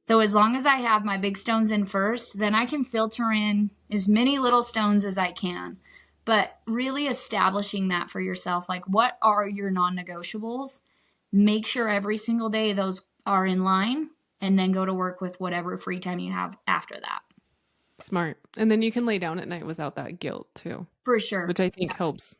So as long as I have my big stones in first, then I can filter in as many little stones as I can. But really establishing that for yourself, like, what are your non-negotiables? Make sure every single day those are in line, and then go to work with whatever free time you have after that.
Smart. And then you can lay down at night without that guilt too,
For sure.
which I think helps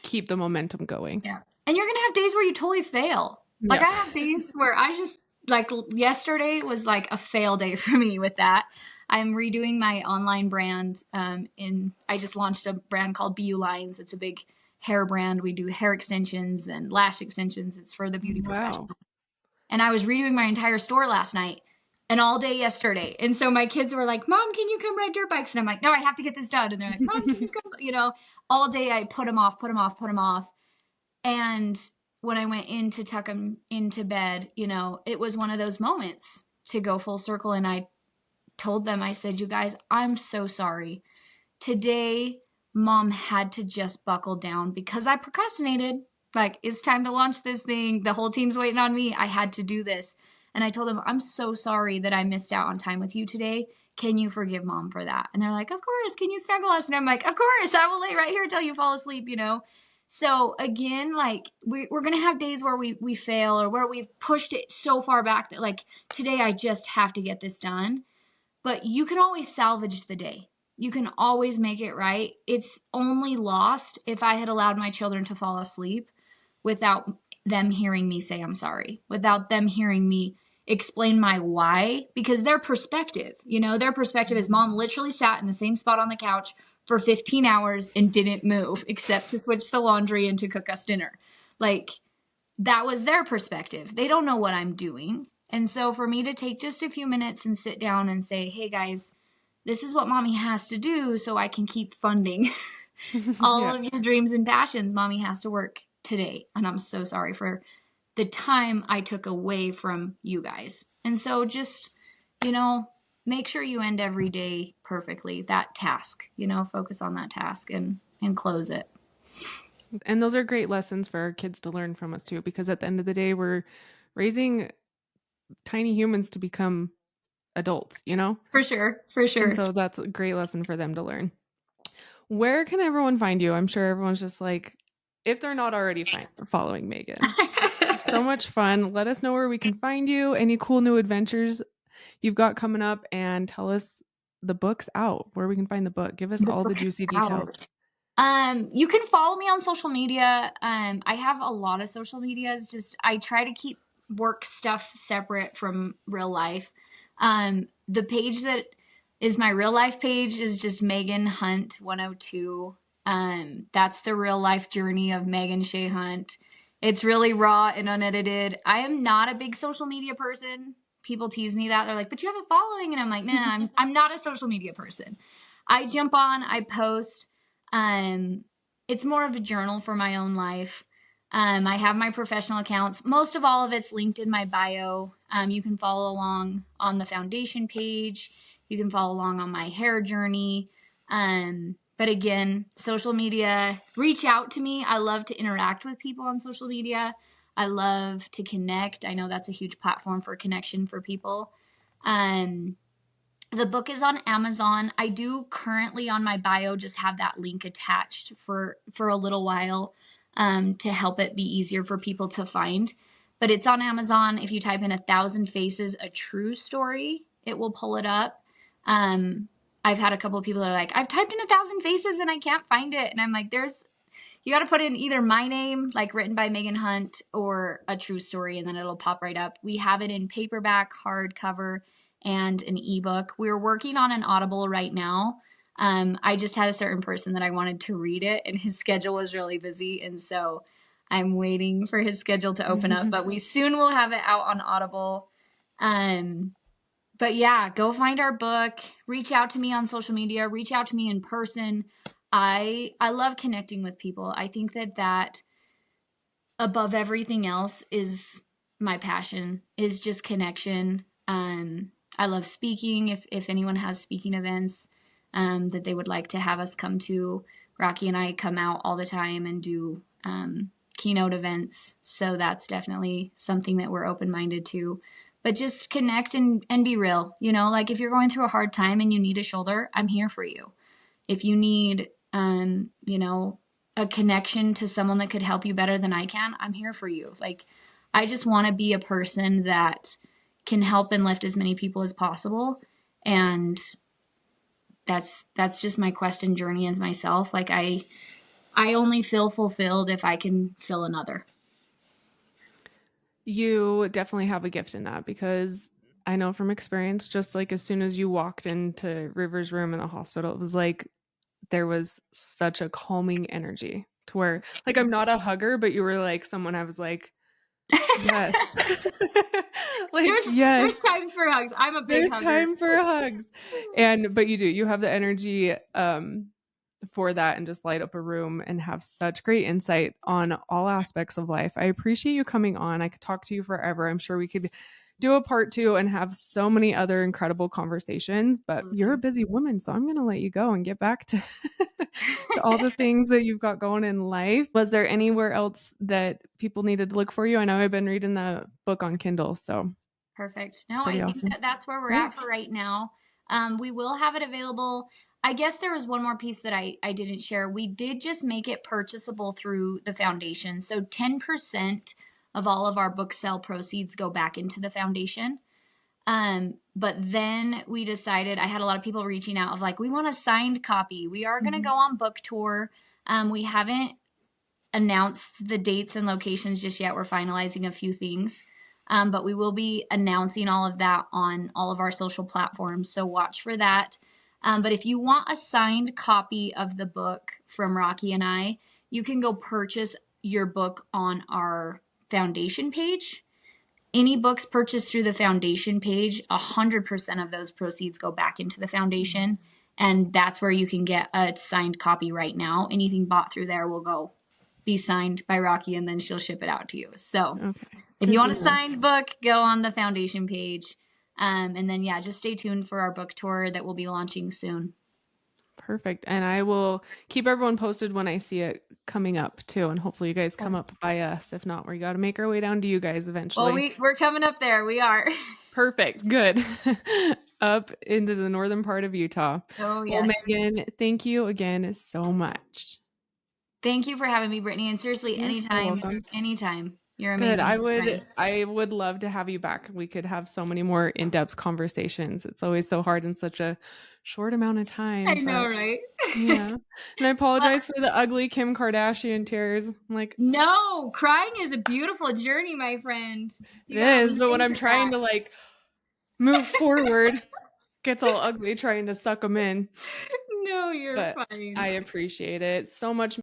keep the momentum going.
Yeah. And you're going to have days where you totally fail. Like,
Yeah.
I have days where I just, like, yesterday was like a fail day for me with that. I'm redoing my online brand. I just launched a brand called BU Lines. It's a big hair brand. We do hair extensions and lash extensions. It's for the beauty professional. And I was redoing my entire store last night and all day yesterday. And so my kids were like, Mom, can you come ride dirt bikes? And I'm like, no, I have to get this done. And they're like, Mom, can you come? All day I put them off. And when I went in to tuck them into bed, it was one of those moments to go full circle. And I told them, I said, you guys, I'm so sorry. Today, Mom had to just buckle down because I procrastinated. Like, it's time to launch this thing. The whole team's waiting on me. I had to do this. And I told them, I'm so sorry that I missed out on time with you today. Can you forgive Mom for that? And they're like, of course. Can you snuggle us? And I'm like, of course. I will lay right here until you fall asleep, So again, like, we're going to have days where we fail, or where we've pushed it so far back that, like, today I just have to get this done. But you can always salvage the day. You can always make it right. It's only lost if I had allowed my children to fall asleep without them hearing me say I'm sorry, without them hearing me explain my why, because their perspective is, Mom literally sat in the same spot on the couch for 15 hours and didn't move except to switch the laundry and to cook us dinner. Like, that was their perspective. They don't know what I'm doing. And so for me to take just a few minutes and sit down and say, hey guys, this is what Mommy has to do so I can keep funding all of your dreams and passions. Mommy has to work today. And I'm so sorry for the time I took away from you guys. And so just, make sure you end every day perfectly. That task, focus on that task and close it.
And those are great lessons for our kids to learn from us too, because at the end of the day, we're raising tiny humans to become adults,
For sure.
And so that's a great lesson for them to learn. Where can everyone find you? I'm sure everyone's just like, if they're not already following Megan. So much fun. Let us know where we can find you, any cool new adventures you've got coming up, and tell us the book's out, where we can find the book. Give us all the juicy details.
You can follow me on social media. I have a lot of social medias. Just, I try to keep work stuff separate from real life. The page that is my real life page is just Megan Hunt 102. That's the real life journey of Megan Shea Hunt. It's really raw and unedited. I am not a big social media person. People tease me that. They're like, but you have a following. And I'm like, nah, I'm not a social media person. I jump on, I post. it's more of a journal for my own life. I have my professional accounts. Most of all of it's linked in my bio. You can follow along on the foundation page. You can follow along on my hair journey. But again, social media, reach out to me. I love to interact with people on social media. I love to connect. I know that's a huge platform for connection for people. The book is on Amazon. I do currently on my bio just have that link attached for a little while to help it be easier for people to find. But it's on Amazon. If you type in 1,000 Faces, a true story, it will pull it up. I've had a couple of people that are like, I've typed in 1,000 Faces and I can't find it. And I'm like, you got to put in either my name, like written by Megan Hunt, or a true story, and then it'll pop right up. We have it in paperback, hardcover, and an ebook. We're working on an Audible right now. I just had a certain person that I wanted to read it, and his schedule was really busy, and so I'm waiting for his schedule to open up. But we soon will have it out on Audible. But yeah, go find our book. Reach out to me on social media. Reach out to me in person. I love connecting with people. I think that above everything else is my passion, is just connection. I love speaking. If anyone has speaking events that they would like to have us come to, Rawkee and I come out all the time and do keynote events. So that's definitely something that we're open-minded to. But just connect and be real. You know, like if you're going through a hard time and you need a shoulder, I'm here for you. If you need, a connection to someone that could help you better than I can, I'm here for you. Like, I just want to be a person that can help and lift as many people as possible. And that's just my quest and journey as myself. Like I only feel fulfilled if I can fill another.
You definitely have a gift in that, because I know from experience, just like as soon as you walked into River's room in the hospital, it was like there was such a calming energy to where, like, I'm not a hugger, but you were like someone I was like, yes. Like, yes,
There's times for hugs. I'm a big
there's
hugger.
time for hugs. But you have the energy for that, and just light up a room and have such great insight on all aspects of life. I appreciate you coming on. I could talk to you forever. I'm sure we could do a part 2 and have so many other incredible conversations, but you're a busy woman, so I'm going to let you go and get back to, to all the things that you've got going in life. Was there anywhere else that people needed to look for you? I know I've been reading the book on Kindle, so.
Perfect. No, I
Pretty
think
awesome.
that's where we're
Great.
at for right now. We will have it available. I guess there was one more piece that I didn't share. We did just make it purchasable through the foundation. So 10% of all of our book sale proceeds go back into the foundation. But then we decided, I had a lot of people reaching out of like, we want a signed copy. We are going to go on book tour. We haven't announced the dates and locations just yet. We're finalizing a few things. But we will be announcing all of that on all of our social platforms. So watch for that. But if you want a signed copy of the book from Rawkee and I, you can go purchase your book on our foundation page. Any books purchased through the foundation page, 100% of those proceeds go back into the foundation. And that's where you can get a signed copy right now. Anything bought through there will go be signed by Rawkee, and then she'll ship it out to you. So if you want a signed book, go on the foundation page. And then, yeah, just stay tuned for our book tour that will be launching soon.
Perfect. And I will keep everyone posted when I see it coming up too. And hopefully you guys come up by us. If not, we got to make our way down to you guys eventually.
Well, we're coming up there. We are.
Perfect. Good. Up into the northern part of Utah.
Oh, yes.
Well, Megan, thank you again so much.
Thank you for having me, Brittany. And seriously,
You're
anytime,
so welcome.
anytime. You're amazing.
Good. I would love to have you back. We could have so many more in-depth conversations. It's always so hard in such a short amount of time.
I know, right?
Yeah. And I apologize for the ugly Kim Kardashian tears. I'm like,
no, crying is a beautiful journey, my friend.
It is, but when I'm trying to like move forward, gets all ugly trying to suck them in.
No, you're
But
fine.
I appreciate it so much.